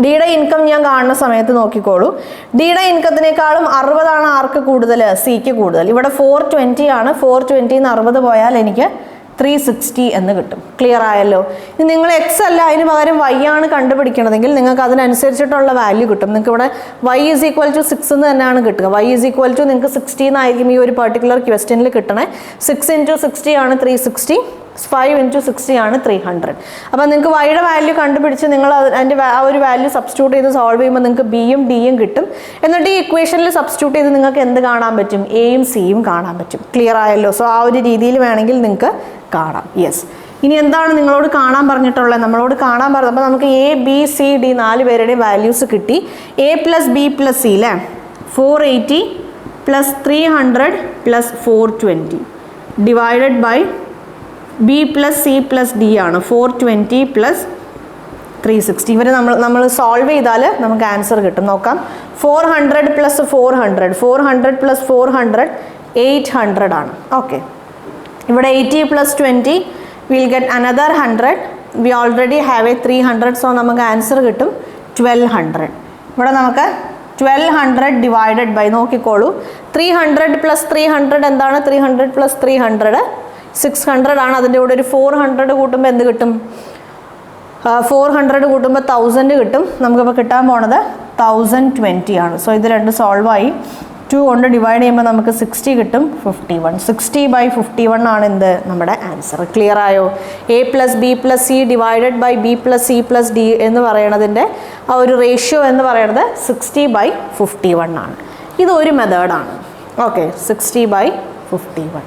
ഡിയുടെ ഇൻകം ഞാൻ കാണുന്ന സമയത്ത് നോക്കിക്കോളൂ, ഡിയുടെ ഇൻകത്തിനേക്കാളും 60 ആണ് ആർക്ക് കൂടുതൽ? സിക്ക് കൂടുതൽ. ഇവിടെ 420 ആണ്. 420 നിന്ന് 60 പോയാൽ എനിക്ക് 360 എന്ന് കിട്ടും. ക്ലിയർ ആയല്ലോ? ഇനി നിങ്ങൾ എക്സ് അല്ല, അതിന് പകരം y ആണ് കണ്ടുപിടിക്കണതെങ്കിൽ നിങ്ങൾക്ക് അതിനനുസരിച്ചിട്ടുള്ള വാല്യൂ കിട്ടും. നിങ്ങൾക്ക് ഇവിടെ y = 6 എന്ന് തന്നെയാണ് കിട്ടുക. y = നിങ്ങൾക്ക് 60 എന്നായിരിക്കും ഈ ഒരു പർട്ടിക്കുലർ ക്വസ്റ്റ്യനിൽ കിട്ടണേ. 6 × 60 ആണ് 360, 5 × 60 ആണ് 300. അപ്പോൾ നിങ്ങൾക്ക് വൈയുടെ വാല്യൂ കണ്ടുപിടിച്ച് നിങ്ങൾ അതിൻ്റെ ആ ഒരു വാല്യൂ സബ്സ്റ്റിറ്റ്യൂട്ട് ചെയ്ത് സോൾവ് ചെയ്യുമ്പോൾ നിങ്ങൾക്ക് ബിയും ഡിയും കിട്ടും. എന്നിട്ട് ഈ ഇക്വേഷനിൽ സബ്സ്റ്റിറ്റ്യൂട്ട് ചെയ്ത് നിങ്ങൾക്ക് എന്ത് കാണാൻ പറ്റും? എയും സിയും കാണാൻ പറ്റും. ക്ലിയർ ആയല്ലോ? സോ ആ ഒരു രീതിയിൽ വേണമെങ്കിൽ നിങ്ങൾക്ക് കാണാം. യെസ്. ഇനി എന്താണ് നിങ്ങളോട് കാണാൻ പറഞ്ഞിട്ടുള്ളത്? നമ്മളോട് കാണാൻ പറഞ്ഞത്, അപ്പോൾ നമുക്ക് എ ബി സി ഡി 4 പേരുടെയും വാല്യൂസ് കിട്ടി. എ + ബി + സി അല്ലേ? 480 + 300 + 420 divided by B + C + D ആണ് 420 + 360. ഇവരെ നമ്മൾ സോൾവ് ചെയ്താൽ നമുക്ക് ആൻസർ കിട്ടും. നോക്കാം. 400 + 400 + 400 800 ആണ്. ഓക്കെ, ഇവിടെ 80 + 20 will get another 100. We already have 300. So നമുക്ക് ആൻസർ കിട്ടും 1200. ഇവിടെ നമുക്ക് 1200 ഡിവൈഡഡ് ബൈ നോക്കിക്കോളൂ, 300 + 300 എന്താണ്? 300 + 300 600 ആണ്. അതിൻ്റെ കൂടെ ഒരു 400 കൂട്ടുമ്പോൾ എന്ത് കിട്ടും? 400 കൂട്ടുമ്പോൾ 1000 കിട്ടും. നമുക്കിപ്പോൾ കിട്ടാൻ പോണത് 1020 ആണ്. സോ ഇത് രണ്ട് സോൾവ് ആയി. 2 കൊണ്ട് ഡിവൈഡ് ചെയ്യുമ്പോൾ നമുക്ക് 60 കിട്ടും, 51. 60/51 ആണ് എന്ത്? നമ്മുടെ ആൻസർ. ക്ലിയർ ആയോ? A + B + C divided by B + C + D എന്ന് പറയുന്നതിൻ്റെ ആ ഒരു റേഷ്യോ എന്ന് പറയുന്നത് 60/51 ആണ്. ഇതൊരു മെത്തേഡാണ്. ഓക്കെ, 60/51.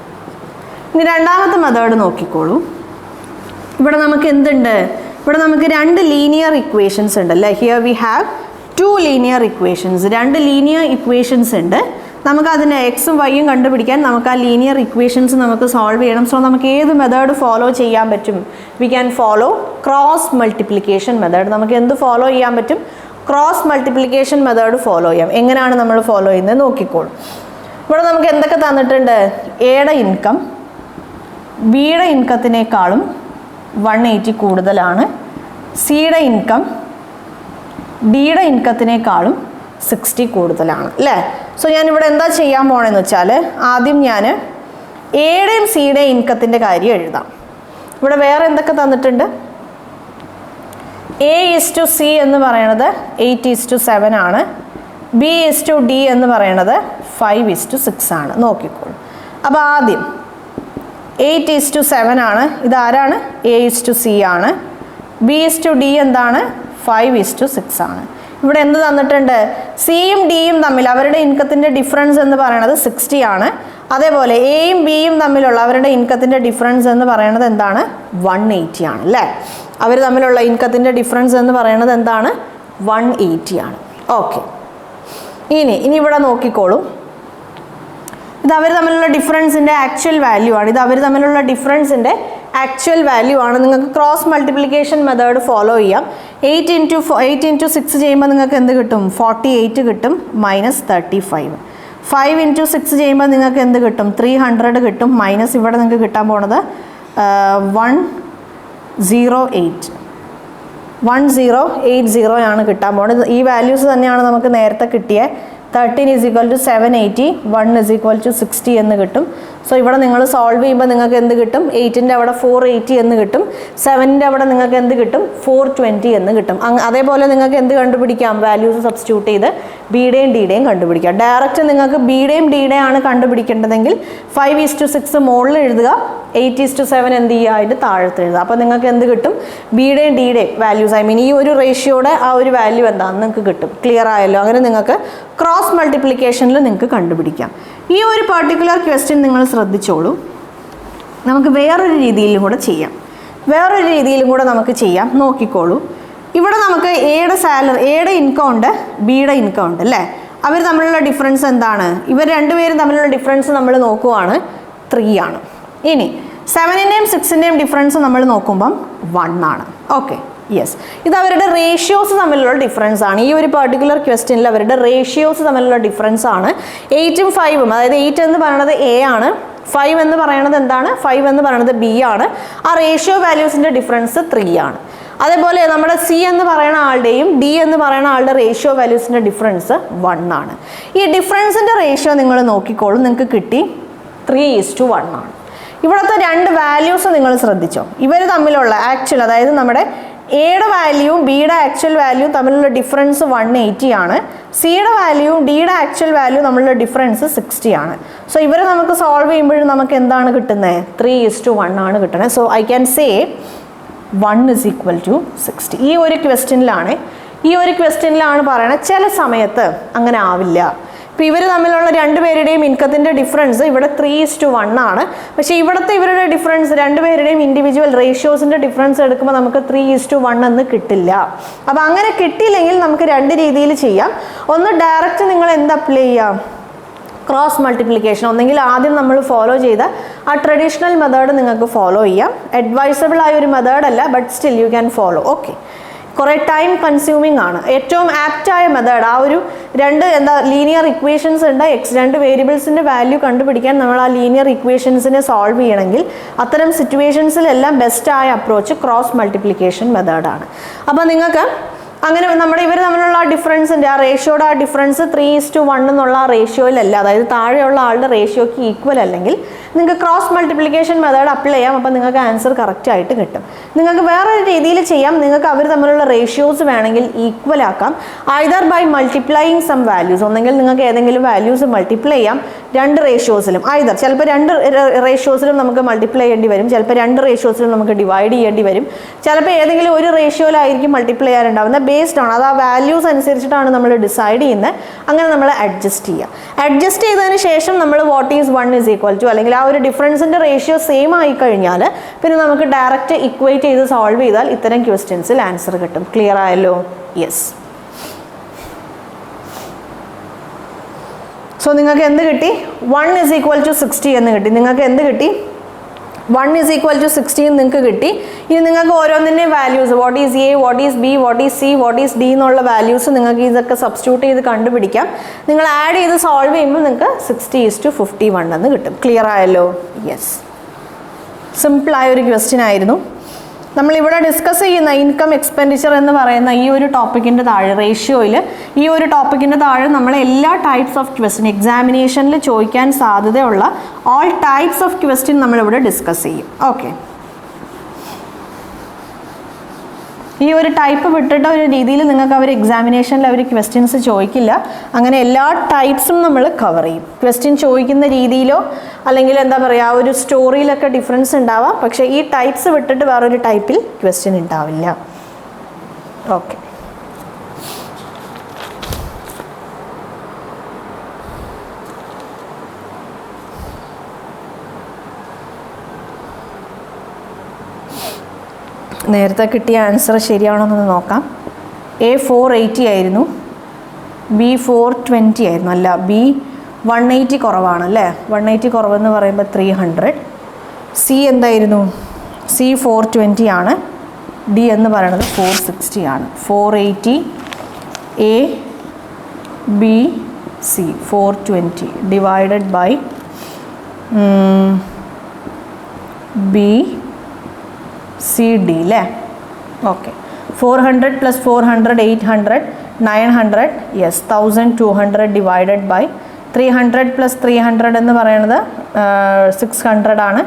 ഇനി രണ്ടാമത്തെ മെത്തേഡ് നോക്കിക്കോളൂ. ഇവിടെ നമുക്ക് എന്തുണ്ട്? ഇവിടെ നമുക്ക് 2 ലീനിയർ ഇക്വേഷൻസ് ഉണ്ട് അല്ലേ? Here we have 2 linear equations. 2 linear equations ഉണ്ട്. നമുക്ക് അതിന് എക്സും വൈയും കണ്ടുപിടിക്കാൻ നമുക്ക് ആ ലീനിയർ ഇക്വേഷൻസ് നമുക്ക് സോൾവ് ചെയ്യണം. സോ നമുക്ക് ഏത് മെത്തേഡ് ഫോളോ ചെയ്യാൻ പറ്റും? We can follow cross multiplication method. നമുക്ക് എന്ത് ഫോളോ ചെയ്യാൻ പറ്റും? ക്രോസ് മൾട്ടിപ്ലിക്കേഷൻ മെത്തേഡ് ഫോളോ ചെയ്യാം. എങ്ങനെയാണ് നമ്മൾ ഫോളോ ചെയ്യുന്നത് നോക്കിക്കോളൂ. ഇവിടെ നമുക്ക് എന്തൊക്കെ തന്നിട്ടുണ്ട്? എയുടെ ഇൻകം ബിയുടെ ഇൻകത്തിനേക്കാളും 180 കൂടുതലാണ്. സിയുടെ ഇൻകം ഡിയുടെ ഇൻകത്തിനേക്കാളും 60 കൂടുതലാണ് അല്ലേ? സോ ഞാനിവിടെ എന്താ ചെയ്യാൻ പോണെന്ന് വെച്ചാൽ, ആദ്യം ഞാൻ എയുടെയും സിയുടെയും ഇൻകത്തിൻ്റെ കാര്യം എഴുതാം. ഇവിടെ വേറെ എന്തൊക്കെ തന്നിട്ടുണ്ട്? A/C എന്ന് പറയുന്നത് 8:7 ആണ്. B/D എന്ന് പറയുന്നത് 5:6 ആണ്. നോക്കിക്കോളൂ. അപ്പോൾ ആദ്യം 8:7 ആണ്. ഇതാരാണ്? A/C ആണ്. B/D എന്താണ്? 5:6 ആണ്. ഇവിടെ എന്ത് തന്നിട്ടുണ്ട്? സിയും ഡിയും തമ്മിൽ അവരുടെ ഇൻകത്തിൻ്റെ ഡിഫറൻസ് എന്ന് പറയുന്നത് 60 ആണ്. അതേപോലെ എയും ബിയും തമ്മിലുള്ള അവരുടെ ഇൻകത്തിൻ്റെ ഡിഫറൻസ് എന്ന് പറയുന്നത് എന്താണ്? 180 ആണ് അല്ലേ? അവർ തമ്മിലുള്ള ഇൻകത്തിൻ്റെ ഡിഫറൻസ് എന്ന് പറയുന്നത് എന്താണ്? 180 ആണ്. ഓക്കെ, ഇനി ഇവിടെ നോക്കിക്കോളൂ. ഇത് അവർ തമ്മിലുള്ള ഡിഫറൻസിൻ്റെ ആക്ച്വൽ വാല്യൂ ആണ്. ഇത് അവർ തമ്മിലുള്ള ഡിഫറൻസിൻ്റെ ആക്ച്വൽ വാല്യൂ ആണ്. നിങ്ങൾക്ക് ക്രോസ് മൾട്ടിപ്ലിക്കേഷൻ മെത്തേഡ് ഫോളോ ചെയ്യാം. 8 into 6 ചെയ്യുമ്പോൾ നിങ്ങൾക്ക് എന്ത് കിട്ടും? 48 കിട്ടും മൈനസ് 35. 5 into 6 ചെയ്യുമ്പോൾ നിങ്ങൾക്ക് എന്ത് കിട്ടും? 300 കിട്ടും മൈനസ് ഇവിടെ നിങ്ങൾക്ക് കിട്ടാൻ പോണത് 1080 ആണ് കിട്ടാൻ പോകുന്നത്. ഈ വാല്യൂസ് തന്നെയാണ് നമുക്ക് നേരത്തെ കിട്ടിയ 13 = 780, 1 = 60 എന്ന് കിട്ടും. സോ ഇവിടെ നിങ്ങൾ സോൾവ് ചെയ്യുമ്പോൾ നിങ്ങൾക്ക് എന്ത് കിട്ടും? 8ൻ്റെ അവിടെ 480 എന്ന് കിട്ടും, 7ൻ്റെ അവിടെ നിങ്ങൾക്ക് എന്ത് കിട്ടും? 420 എന്ന് കിട്ടും. അതേപോലെ നിങ്ങൾക്ക് എന്ത് കണ്ടുപിടിക്കാം? വാല്യൂസ് സബ്സ്റ്റിറ്റ്യൂട്ട് ചെയ്ത് ബിയുടെയും ഡിയുടെയും കണ്ടുപിടിക്കാം. ഡയറക്റ്റ് നിങ്ങൾക്ക് ബിയുടെയും ഡിയുടെയും ആണ് കണ്ടുപിടിക്കേണ്ടതെങ്കിൽ 5:6 മുകളിൽ എഴുതുക, 8:7 എന്ത് ചെയ്യുക? അതിൻ്റെ താഴത്ത് എഴുതുക. അപ്പോൾ നിങ്ങൾക്ക് എന്ത് കിട്ടും? ബിയുടെയും ഡിയുടെയും വാല്യൂസ്, ഐ മീൻ ഈ ഒരു റേഷ്യോയുടെ ആ ഒരു വാല്യൂ എന്താണെന്ന് നിങ്ങൾക്ക് കിട്ടും. ക്ലിയർ ആയല്ലോ? അങ്ങനെ നിങ്ങൾക്ക് ക്രോസ് മൾട്ടിപ്ലിക്കേഷനിൽ നിങ്ങൾക്ക് കണ്ടുപിടിക്കാം. ഈ ഒരു പർട്ടിക്കുലർ ക്വസ്റ്റ്യൻ നിങ്ങൾ ശ്രദ്ധിച്ചോളൂ. നമുക്ക് വേറൊരു രീതിയിലും കൂടെ നമുക്ക് ചെയ്യാം. നോക്കിക്കോളൂ. ഇവിടെ നമുക്ക് എയുടെ ഇൻകം ഉണ്ട്, ബിയുടെ ഇൻകം ഉണ്ട് അല്ലേ? അവർ തമ്മിലുള്ള ഡിഫറൻസ് എന്താണ്? ഇവർ രണ്ടുപേരും തമ്മിലുള്ള ഡിഫറൻസ് നമ്മൾ നോക്കുവാണ് 3 ആണ്. ഇനി 7ൻ്റെയും 6ൻ്റെയും ഡിഫറൻസ് നമ്മൾ നോക്കുമ്പം 1 ആണ്. ഓക്കെ, യെസ്, ഇത് അവരുടെ റേഷ്യോസ് തമ്മിലുള്ള ഡിഫറൻസ് ആണ്. ഈ ഒരു പർട്ടിക്കുലർ ക്വസ്റ്റ്യനിൽ അവരുടെ റേഷ്യോസ് തമ്മിലുള്ള ഡിഫറൻസ് ആണ് 8ഉം 5ഉം. അതായത് 8 എന്ന് പറയുന്നത് എ ആണ്, 5 എന്ന് പറയുന്നത് എന്താണ്? 5 എന്ന് പറയുന്നത് ബി ആണ്. ആ റേഷ്യോ വാല്യൂസിൻ്റെ ഡിഫറൻസ് 3 ആണ്. അതേപോലെ നമ്മുടെ സി എന്ന് പറയുന്ന ആളുടെയും ഡി എന്ന് പറയുന്ന ആളുടെ റേഷ്യോ വാല്യൂസിൻ്റെ ഡിഫറൻസ് 1 ആണ്. ഈ ഡിഫറൻസിൻ്റെ റേഷ്യോ നിങ്ങൾ നോക്കിക്കോളും, നിങ്ങൾക്ക് കിട്ടി 3:1 ആണ്. ഇവിടുത്തെ രണ്ട് വാല്യൂസ് നിങ്ങൾ ശ്രദ്ധിച്ചോ? ഇവർ തമ്മിലുള്ള ആക്ച്വൽ, അതായത് നമ്മുടെ എയുടെ വാല്യൂവും ബിയുടെ ആക്ച്വൽ വാല്യൂവും തമ്മിലുള്ള ഡിഫറൻസ് 180 ആണ്. സിയുടെ വാല്യൂവും ഡിയുടെ ആക്ച്വൽ വാല്യൂ തമ്മിലുള്ള ഡിഫറൻസ് 60 ആണ്. സോ ഇവരെ നമുക്ക് സോൾവ് ചെയ്യുമ്പോഴും നമുക്ക് എന്താണ് കിട്ടുന്നത്? 3:1 ആണ് കിട്ടുന്നത്. So I can say 1 = 60. ഈ ഒരു ക്വസ്റ്റ്യനിലാണ് പറയുന്നത്. ചില സമയത്ത് അങ്ങനെ ആവില്ല. ഇപ്പോൾ ഇവർ തമ്മിലുള്ള രണ്ടുപേരുടെയും ഇൻകത്തിൻ്റെ ഡിഫറൻസ് ഇവിടെ 3:1 ആണ്. പക്ഷേ ഇവരുടെ ഡിഫറൻസ് രണ്ടുപേരുടെയും ഇൻഡിവിജ്വൽ റേഷ്യോസിൻ്റെ ഡിഫറൻസ് എടുക്കുമ്പോൾ നമുക്ക് 3:1 എന്ന് കിട്ടില്ല. അപ്പോൾ അങ്ങനെ കിട്ടിയില്ലെങ്കിൽ നമുക്ക് രണ്ട് രീതിയിൽ ചെയ്യാം. ഒന്ന്, ഡയറക്റ്റ് നിങ്ങൾ എന്ത് അപ്ലൈ ചെയ്യാം? Cross multiplication. ഒന്നെങ്കിൽ ആദ്യം നമ്മൾ ഫോളോ ചെയ്ത ആ ട്രഡീഷണൽ മെത്തേഡ് നിങ്ങൾക്ക് ഫോളോ ചെയ്യാം. അഡ്വൈസബിൾ ആയ ഒരു മെത്തേഡല്ല, but still you can follow. Okay, കുറേ ടൈം കൺസ്യൂമിങ് ആണ്. ഏറ്റവും ആപ്റ്റായ മെത്തേഡ് ആ ഒരു ലീനിയർ ഇക്വേഷൻസ് ഉണ്ട്. രണ്ട് വേരിയബിൾസിൻ്റെ വാല്യൂ കണ്ടുപിടിക്കാൻ നമ്മൾ ആ ലീനിയർ ഇക്വേഷൻസിനെ സോൾവ് ചെയ്യണമെങ്കിൽ അത്തരം സിറ്റുവേഷൻസിലെല്ലാം ബെസ്റ്റായ അപ്രോച്ച് ക്രോസ് മൾട്ടിപ്ലിക്കേഷൻ മെത്തേഡാണ്. അപ്പോൾ നിങ്ങൾക്ക് അങ്ങനെ ഇവർ തമ്മിലുള്ള ഡിഫറൻസിൻ്റെ ആ റേഷ്യോയുടെ ആ ഡിഫറൻസ് 3:1 എന്നുള്ള ആ റേഷ്യോയിലല്ല, അതായത് താഴെയുള്ള ആളുടെ റേഷ്യോയ്ക്ക് ഈക്വൽ അല്ലെങ്കിൽ നിങ്ങൾക്ക് ക്രോസ് മൾട്ടിപ്ലിക്കേഷൻ മെത്തേഡ് അപ്ലൈ ചെയ്യാം. അപ്പോൾ നിങ്ങൾക്ക് ആൻസർ കറക്റ്റ് ആയിട്ട് കിട്ടും. നിങ്ങൾക്ക് വേറൊരു രീതിയിൽ ചെയ്യാം. നിങ്ങൾക്ക് അവർ തമ്മിലുള്ള റേഷ്യോസ് വേണമെങ്കിൽ ഈക്വൽ ആക്കാം, either by multiplying some values. ഒന്നെങ്കിൽ നിങ്ങൾക്ക് ഏതെങ്കിലും വാല്യൂസ് മൾട്ടിപ്ലൈ ചെയ്യാം രണ്ട് റേഷ്യോസിലും. ചിലപ്പോൾ രണ്ട് റേഷ്യോസിലും നമുക്ക് മൾട്ടിപ്ലൈ ചെയ്യേണ്ടി വരും, ചിലപ്പോൾ രണ്ട് റേഷ്യോസിലും നമുക്ക് ഡിവൈഡ് ചെയ്യേണ്ടി വരും, ചിലപ്പോൾ ഏതെങ്കിലും ഒരു റേഷ്യോയിലായിരിക്കും മൾട്ടിപ്ലൈ ചെയ്യാറുണ്ടാവുന്നത്. ബേസ്ഡ് ആണ്, അത് ആ വാല്യൂസ് അനുസരിച്ചിട്ടാണ് നമ്മൾ ഡിസൈഡ് ചെയ്യുന്നത്. അങ്ങനെ നമ്മൾ അഡ്ജസ്റ്റ് ചെയ്യുക. അഡ്ജസ്റ്റ് ചെയ്തതിന് ശേഷം നമ്മൾ വാട്ട് ഈസ് 1 = അല്ലെങ്കിൽ ആ ഒരു ഡിഫറൻസിൻ്റെ റേഷ്യോ സെയിം ആയി കഴിഞ്ഞാൽ പിന്നെ നമുക്ക് ഡയറക്റ്റ് ഇക്വേറ്റ് ചെയ്ത് സോൾവ് ചെയ്താൽ ഇത്തരം ക്വസ്റ്റ്യൻസിൽ ആൻസർ കിട്ടും. ക്ലിയർ ആയല്ലോ? യെസ്. സോ നിങ്ങൾക്ക് എന്ത് കിട്ടി? 1 = 60 എന്ന് കിട്ടി. നിങ്ങൾക്ക് എന്ത് കിട്ടി? 1 = 60 നിങ്ങൾക്ക് കിട്ടി. ഇനി നിങ്ങൾക്ക് ഓരോന്നിൻ്റെയും values, what is A, what is B, what is C, what is D എന്നുള്ള വാല്യൂസ് നിങ്ങൾക്ക് ഇതൊക്കെ സബ്സ്റ്റിറ്റ്യൂട്ട് ചെയ്ത് കണ്ടുപിടിക്കാം. നിങ്ങൾ ആഡ് ചെയ്ത് സോൾവ് ചെയ്യുമ്പോൾ നിങ്ങൾക്ക് 60:51 എന്ന് കിട്ടും. ക്ലിയർ ആയല്ലോ? യെസ്. സിമ്പിളായൊരു ക്വസ്റ്റ്യൻ ആയിരുന്നു. നമ്മളിവിടെ ഡിസ്കസ് ചെയ്യുന്ന ഇൻകം എക്സ്പെൻഡിച്ചർ എന്ന് പറയുന്ന ഈ ഒരു ടോപ്പിക്കിൻ്റെ താഴെ, റേഷ്യോയിൽ ഈ ഒരു ടോപ്പിക്കിൻ്റെ താഴെ നമ്മൾ എല്ലാ ടൈപ്സ് ഓഫ് ക്വസ്റ്റ്യൻ, എക്സാമിനേഷനിൽ ചോദിക്കാൻ സാധ്യതയുള്ള ഓൾ ടൈപ്സ് ഓഫ് ക്വസ്റ്റ്യൻ നമ്മളിവിടെ ഡിസ്കസ് ചെയ്യും. ഓക്കെ, ഈ ഒരു ടൈപ്പ് വിട്ടിട്ട് ഒരു രീതിയിൽ നിങ്ങൾക്ക് അവർ എക്സാമിനേഷനിൽ അവർ ക്വസ്റ്റ്യൻസ് ചോദിക്കില്ല. അങ്ങനെ എല്ലാ ടൈപ്സും നമ്മൾ കവർ ചെയ്യും. ക്വസ്റ്റ്യൻ ചോദിക്കുന്ന രീതിയിലോ അല്ലെങ്കിൽ എന്താ പറയുക ഒരു സ്റ്റോറിയിലൊക്കെ ഡിഫറൻസ് ഉണ്ടാവാം, പക്ഷേ ഈ ടൈപ്സ് വിട്ടിട്ട് വേറൊരു ടൈപ്പിൽ ക്വസ്റ്റ്യൻ ഉണ്ടാവില്ല. ഓക്കെ, നേരത്തെ കിട്ടിയ ആൻസർ ശരിയാണോ എന്ന് നോക്കാം. എ 480 ആയിരുന്നു, ബി 420 ആയിരുന്നു. അല്ല, ബി 180 കുറവാണ് അല്ലേ. 180 കുറവെന്ന് പറയുമ്പോൾ 300. സി എന്തായിരുന്നു? സി 420 ആണ്. ഡി എന്ന് പറയുന്നത് 460 ആണ്. 480 A B C 420 divided by B C D അല്ലേ. Okay, 400 plus 400 800 900 yes 1200 divided by 300 plus 300 എന്ന് പറയുന്നത് 600 ആണ്.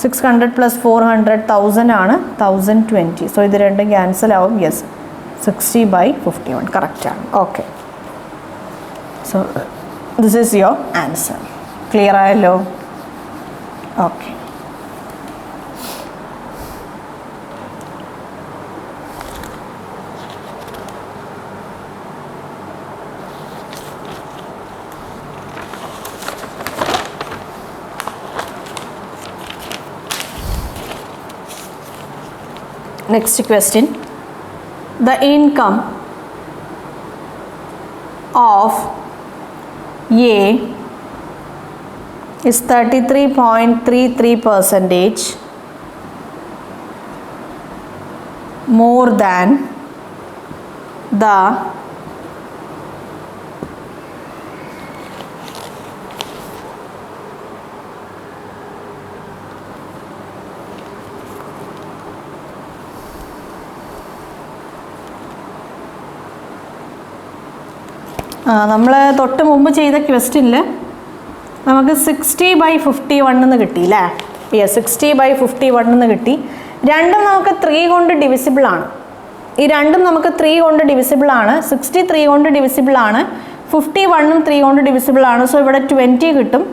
600 പ്ലസ് 400 1000 ആണ്. 1020. സോ ഇത് രണ്ടും ക്യാൻസൽ ആവും. യെസ് 60/51 കറക്റ്റാണ്. Okay, so this is your answer. Clear ആയല്ലോ? Okay. Next question. The income of A is 33.33% more than the നമ്മൾ തൊട്ട് മുമ്പ് ചെയ്ത ക്വസ്റ്റ്യനിൽ നമുക്ക് 60/51 എന്ന് കിട്ടി അല്ലേ. യെസ് 60/51 എന്ന് കിട്ടി. രണ്ടും നമുക്ക് 3 കൊണ്ട് ഡിവിസിബിൾ ആണ്. ഈ രണ്ടും നമുക്ക് 3 കൊണ്ട് ഡിവിസിബിൾ ആണ്. 60 3 കൊണ്ട് ഡിവിസിബിൾ ആണ്. 51 3 കൊണ്ട് ഡിവിസിബിൾ ആണ്. സോ ഇവിടെ 20 കിട്ടും,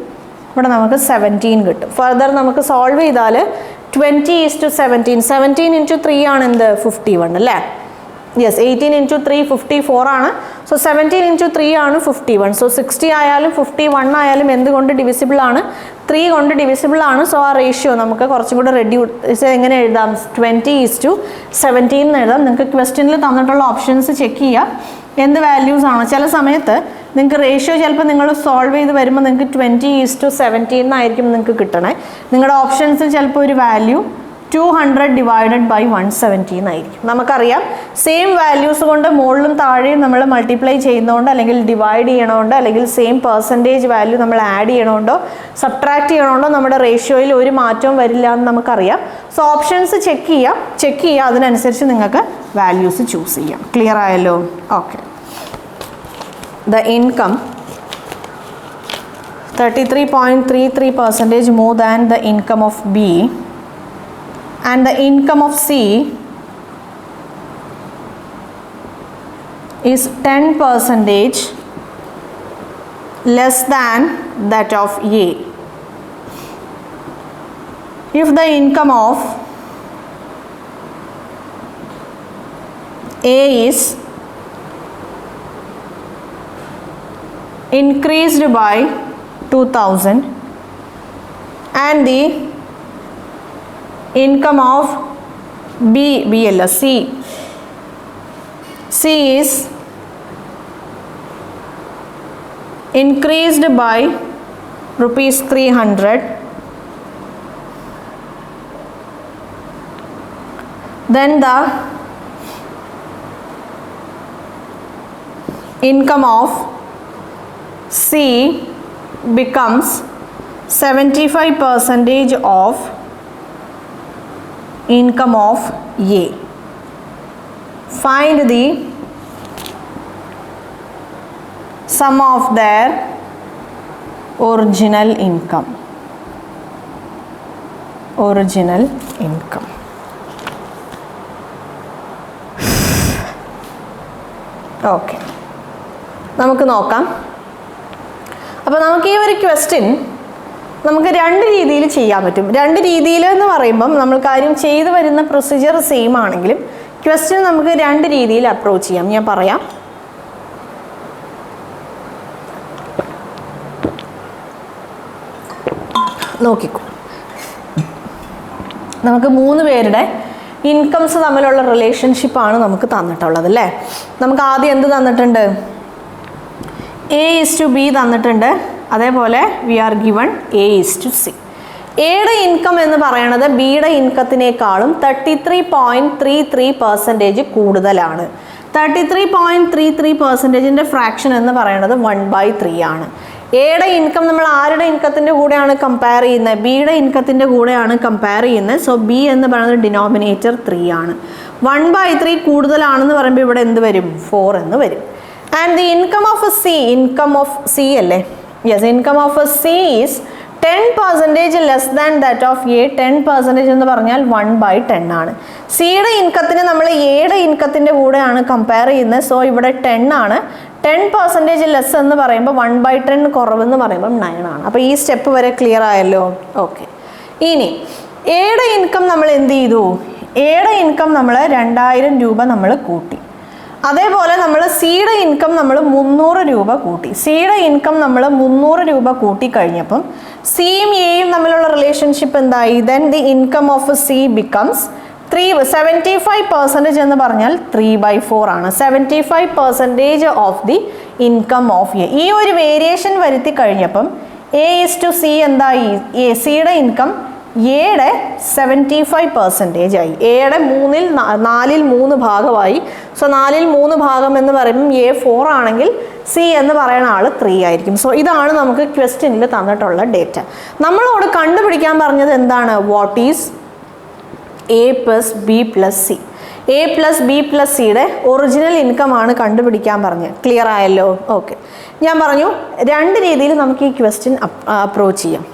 ഇവിടെ നമുക്ക് 17 കിട്ടും. ഫർദർ നമുക്ക് സോൾവ് ചെയ്താൽ 20:17 17 × 3 ആണ് എന്ത് 51 അല്ലേ. യെസ് 18 × 3 54 ആണ്. സോ 17 × 3 ആണ് 51. സോ 60 ആയാലും 51 ആയാലും എന്തുകൊണ്ട് ഡിവിസിബിൾ ആണ്? 3 കൊണ്ട് ഡിവിസിബിൾ ആണ്. സോ ആ റേഷ്യോ നമുക്ക് കുറച്ചും കൂടെ റെഡ്യൂസ് എങ്ങനെ എഴുതാം? 20:17 എന്ന് എഴുതാം. നിങ്ങൾക്ക് ക്വസ്റ്റ്യനിൽ തന്നിട്ടുള്ള ഓപ്ഷൻസ് ചെക്ക് ചെയ്യുക, എന്ത് വാല്യൂസ് ആണ്. ചില സമയത്ത് നിങ്ങൾക്ക് റേഷ്യോ ചിലപ്പോൾ നിങ്ങൾ സോൾവ് ചെയ്ത് വരുമ്പോൾ നിങ്ങൾക്ക് 20:17 എന്നായിരിക്കും നിങ്ങൾക്ക് കിട്ടണേ. നിങ്ങളുടെ ഓപ്ഷൻസിൽ ചിലപ്പോൾ ഒരു വാല്യൂ 200 ഡിവൈഡഡ് ബൈ 170 എന്നായിരിക്കും. നമുക്കറിയാം സെയിം വാല്യൂസ് കൊണ്ട് മുകളിലും താഴെയും നമ്മൾ മൾട്ടിപ്ലൈ ചെയ്യുന്നതുകൊണ്ട്, അല്ലെങ്കിൽ ഡിവൈഡ് ചെയ്യണമുണ്ടോ, അല്ലെങ്കിൽ സെയിം പെർസെൻറ്റേജ് വാല്യൂ നമ്മൾ ആഡ് ചെയ്യണമുണ്ടോ സബ്ട്രാക്ട് ചെയ്യണമുണ്ടോ, നമ്മുടെ റേഷ്യോയിൽ ഒരു മാറ്റവും വരില്ല എന്ന് നമുക്കറിയാം. സോ ഓപ്ഷൻസ് ചെക്ക് ചെയ്യുക, അതിനനുസരിച്ച് നിങ്ങൾക്ക് വാല്യൂസ് ചൂസ് ചെയ്യാം. ക്ലിയർ ആയല്ലോ? Okay. The income 33.33% more than the income of B and the income of C is 10% less than that of A. If the income of A is increased by 2000 and the income of C is increased by rupees 300, then the income of C becomes 75% of income of A. Find the sum of their original income. Original income. Okay, നമുക്ക് നോക്കാം. അപ്പോൾ നമുക്ക് ഈ ഒരു question നമുക്ക് രണ്ട് രീതിയിൽ ചെയ്യാൻ പറ്റും. രണ്ട് രീതിയിൽ എന്ന് പറയുമ്പം നമ്മൾ കാര്യം ചെയ്തു വരുന്ന പ്രൊസീജിയർ സെയിം ആണെങ്കിലും ക്വസ്റ്റ്യൻ നമുക്ക് രണ്ട് രീതിയിൽ അപ്രോച്ച് ചെയ്യാം. ഞാൻ പറയാം. നോക്കിക്കോ, നമുക്ക് 3 പേരുടെ ഇൻകംസ് തമ്മിലുള്ള റിലേഷൻഷിപ്പാണ് നമുക്ക് തന്നിട്ടുള്ളത് അല്ലേ. നമുക്ക് ആദ്യം എന്ത് തന്നിട്ടുണ്ട്? A:B തന്നിട്ടുണ്ട്. അതേപോലെ വി ആർ ഗിവൺ A:C. എയുടെ ഇൻകം എന്ന് പറയുന്നത് ബിയുടെ ഇൻകത്തിനേക്കാളും 33.33% കൂടുതലാണ്. 33.33%ൻ്റെ ഫ്രാക്ഷൻ എന്ന് പറയുന്നത് 1/3 ആണ്. എയുടെ ഇൻകം നമ്മൾ ആരുടെ ഇൻകത്തിൻ്റെ കൂടെയാണ് കമ്പയർ ചെയ്യുന്നത്? ബിയുടെ ഇൻകത്തിൻ്റെ കൂടെയാണ് കമ്പയർ ചെയ്യുന്നത്. സോ ബി എന്ന് പറയുന്നത് ഡിനോമിനേറ്റർ 3 ആണ്. 1/3 കൂടുതലാണെന്ന് പറയുമ്പോൾ ഇവിടെ എന്ത് വരും? 4 എന്ന് വരും. And the income of C അല്ലേ? Yes, income of C is 10% less than that of A. 10% എന്ന് പറഞ്ഞാൽ 1/10 ആണ്. സിയുടെ ഇൻകത്തിന് നമ്മൾ എയുടെ ഇൻകത്തിൻ്റെ കൂടെയാണ് കമ്പയർ ചെയ്യുന്നത്. സോ ഇവിടെ 10 ആണ്. 10% ലെസ് എന്ന് പറയുമ്പോൾ 1/10 കുറവെന്ന് പറയുമ്പോൾ 9 ആണ്. അപ്പോൾ ഈ സ്റ്റെപ്പ് വരെ ക്ലിയർ ആയല്ലോ. ഓക്കെ, ഇനി എയുടെ ഇൻകം നമ്മൾ എന്ത് ചെയ്തു? എയുടെ ഇൻകം നമ്മൾ 2000 രൂപ നമ്മൾ കൂട്ടി. അതേപോലെ നമ്മൾ സിയുടെ ഇൻകം നമ്മൾ 300 രൂപ കൂട്ടി. സിയുടെ ഇൻകം നമ്മൾ 300 രൂപ കൂട്ടി കഴിഞ്ഞപ്പം സിയും എയും തമ്മിലുള്ള റിലേഷൻഷിപ്പ് എന്തായി? Then the income of C becomes 75% എന്ന് പറഞ്ഞാൽ 3/4 ആണ്. 75% of the income of A. ഈ ഒരു വേരിയേഷൻ വരുത്തി കഴിഞ്ഞപ്പം A:C എന്തായി? സിയുടെ ഇൻകം എയുടെ 75% ആയി. എയുടെ 4ൽ 3 ഭാഗമായി. സോ 4ൽ 3 ഭാഗം എന്ന് പറയുമ്പം A 4 ആണെങ്കിൽ സി എന്ന് പറയുന്ന ആൾ 3 ആയിരിക്കും. സോ ഇതാണ് നമുക്ക് ക്വസ്റ്റ്യനിൽ തന്നിട്ടുള്ള ഡേറ്റ. നമ്മളോട് കണ്ടുപിടിക്കാൻ പറഞ്ഞത് എന്താണ്? What is A + B + C. A + B + സിയുടെ ഒറിജിനൽ ഇൻകം ആണ് കണ്ടുപിടിക്കാൻ പറഞ്ഞത്. ക്ലിയർ ആയല്ലോ? ഓക്കെ, ഞാൻ പറഞ്ഞു 2 രീതിയിൽ നമുക്ക് ഈ ക്വസ്റ്റ്യൻ അപ്രോച്ച് ചെയ്യാം.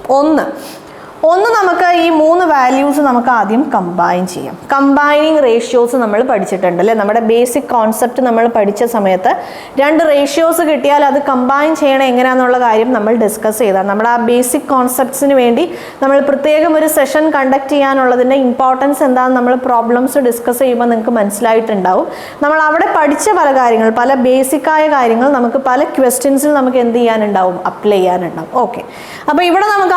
ഒന്ന് നമുക്ക് ഈ 3 വാല്യൂസ് നമുക്ക് ആദ്യം കമ്പൈൻ ചെയ്യാം. കമ്പൈനിങ് റേഷ്യോസ് നമ്മൾ പഠിച്ചിട്ടുണ്ട് അല്ലേ? നമ്മുടെ ബേസിക് കോൺസെപ്റ്റ് നമ്മൾ പഠിച്ച സമയത്ത് 2 റേഷ്യോസ് കിട്ടിയാൽ അത് കമ്പൈൻ ചെയ്യണം എങ്ങനെയാണെന്നുള്ള കാര്യം നമ്മൾ ഡിസ്കസ് ചെയ്താണ്. നമ്മുടെ ആ ബേസിക് കോൺസെപ്റ്റ്സിന് വേണ്ടി നമ്മൾ പ്രത്യേകം ഒരു സെഷൻ കണ്ടക്ട് ചെയ്യാനുള്ളതിൻ്റെ ഇമ്പോർട്ടൻസ് എന്താണെന്ന് നമ്മൾ പ്രോബ്ലംസ് ഡിസ്കസ് ചെയ്യുമ്പോൾ നിങ്ങൾക്ക് മനസ്സിലായിട്ടുണ്ടാവും. നമ്മൾ അവിടെ പഠിച്ച പല കാര്യങ്ങൾ, പല ബേസിക്കായ കാര്യങ്ങൾ നമുക്ക് പല ക്വസ്റ്റ്യൻസിൽ നമുക്ക് എന്ത് ചെയ്യാനുണ്ടാവും? അപ്ലൈ ചെയ്യാനുണ്ടാവും. ഓക്കെ, അപ്പോൾ ഇവിടെ നമുക്ക്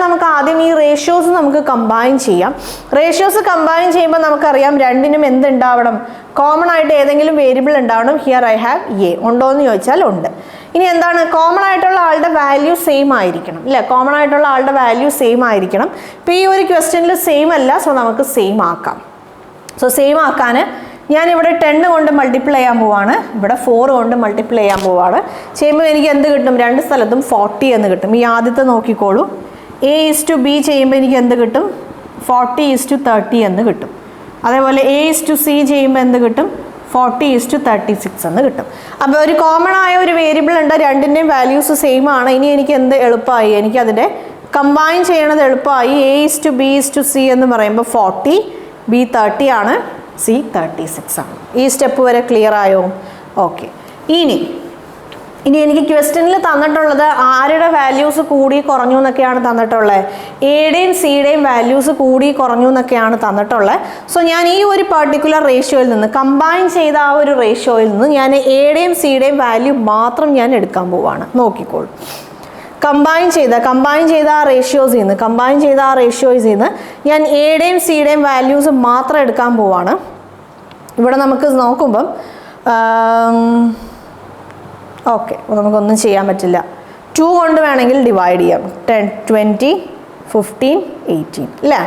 നമുക്ക് ആദ്യം ഈ റേഷ്യോസ് നമുക്ക് കമ്പൈൻ ചെയ്യാം. റേഷ്യോസ് കമ്പൈൻ ചെയ്യുമ്പോൾ നമുക്കറിയാം രണ്ടിനും എന്തുണ്ടാവണം? കോമൺ ആയിട്ട് ഏതെങ്കിലും വേരിയബിൾ ഉണ്ടാവണം. Here I have A. ഉണ്ടോ എന്ന് ചോദിച്ചാൽ ഉണ്ട്. ഇനി എന്താണ്? കോമൺ ആയിട്ടുള്ള ആളുടെ വാല്യൂ സെയിം ആയിരിക്കണം അല്ലേ? കോമൺ ആയിട്ടുള്ള ആളുടെ വാല്യൂ സെയിം ആയിരിക്കണം. ഇപ്പോൾ ഈ ഒരു ക്വസ്റ്റ്യനിൽ സെയിം അല്ല. സോ നമുക്ക് സെയിം ആക്കാം. സോ സെയിം ആക്കാൻ ഞാനിവിടെ 10 കൊണ്ട് മൾട്ടിപ്ലൈ ചെയ്യാൻ പോവാണ്. ഇവിടെ 4 കൊണ്ട് മൾട്ടിപ്ലൈ ചെയ്യാൻ പോവാണ്. ചെയ്യുമ്പോൾ എനിക്ക് എന്ത് കിട്ടും? 2 സ്ഥലത്തും 40 എന്ന് കിട്ടും. ഈ ആദ്യത്തെ നോക്കിക്കോളൂ. A:B ചെയ്യുമ്പോൾ എനിക്ക് എന്ത് കിട്ടും? 40:30 എന്ന് കിട്ടും. അതേപോലെ A:C ചെയ്യുമ്പോൾ എന്ത് കിട്ടും? 40:36 എന്ന് കിട്ടും. അപ്പോൾ ഒരു കോമൺ ആയ ഒരു വേരിയബിൾ ഉണ്ട്. രണ്ടിൻ്റെയും വാല്യൂസ് സെയിം ആണ്. ഇനി എനിക്ക് എന്ത് എളുപ്പമായി? എനിക്ക് അതിൻ്റെ കമ്പൈൻ ചെയ്യണത് എളുപ്പമായി. A:B:C എന്ന് പറയുമ്പോൾ 40, B 30 ആണ്, C 36 ആണ്. ഈ സ്റ്റെപ്പ് വരെ ക്ലിയർ ആയോ? ഓക്കെ, ഇനി എനിക്ക് ക്വസ്റ്റ്യനിൽ തന്നിട്ടുള്ളത് ആരുടെ വാല്യൂസ് കൂടി കുറഞ്ഞു എന്നൊക്കെയാണ് തന്നിട്ടുള്ളത്. എയുടെയും സിയുടെയും വാല്യൂസ് കൂടി കുറഞ്ഞു എന്നൊക്കെയാണ് തന്നിട്ടുള്ളത്. സോ ഞാൻ ഈ ഒരു പർട്ടിക്കുലർ റേഷ്യോയിൽ നിന്ന്, കമ്പൈൻ ചെയ്ത ആ ഒരു റേഷ്യോയിൽ നിന്ന് ഞാൻ എയുടെയും സിയുടെയും വാല്യൂ മാത്രം ഞാൻ എടുക്കാൻ പോവാണ്. നോക്കിക്കോളൂ. കമ്പൈൻ ചെയ്ത ആ റേഷ്യോസിൽ നിന്ന് ഞാൻ എയുടെയും സിയുടെയും വാല്യൂസ് മാത്രം എടുക്കാൻ പോവാണ്. ഇവിടെ നമുക്ക് നോക്കുമ്പം ഓക്കെ, നമുക്കൊന്നും ചെയ്യാൻ പറ്റില്ല. 2 കൊണ്ട് വേണമെങ്കിൽ ഡിവൈഡ് ചെയ്യാം. 10, 20, 15, 18 അല്ലേ?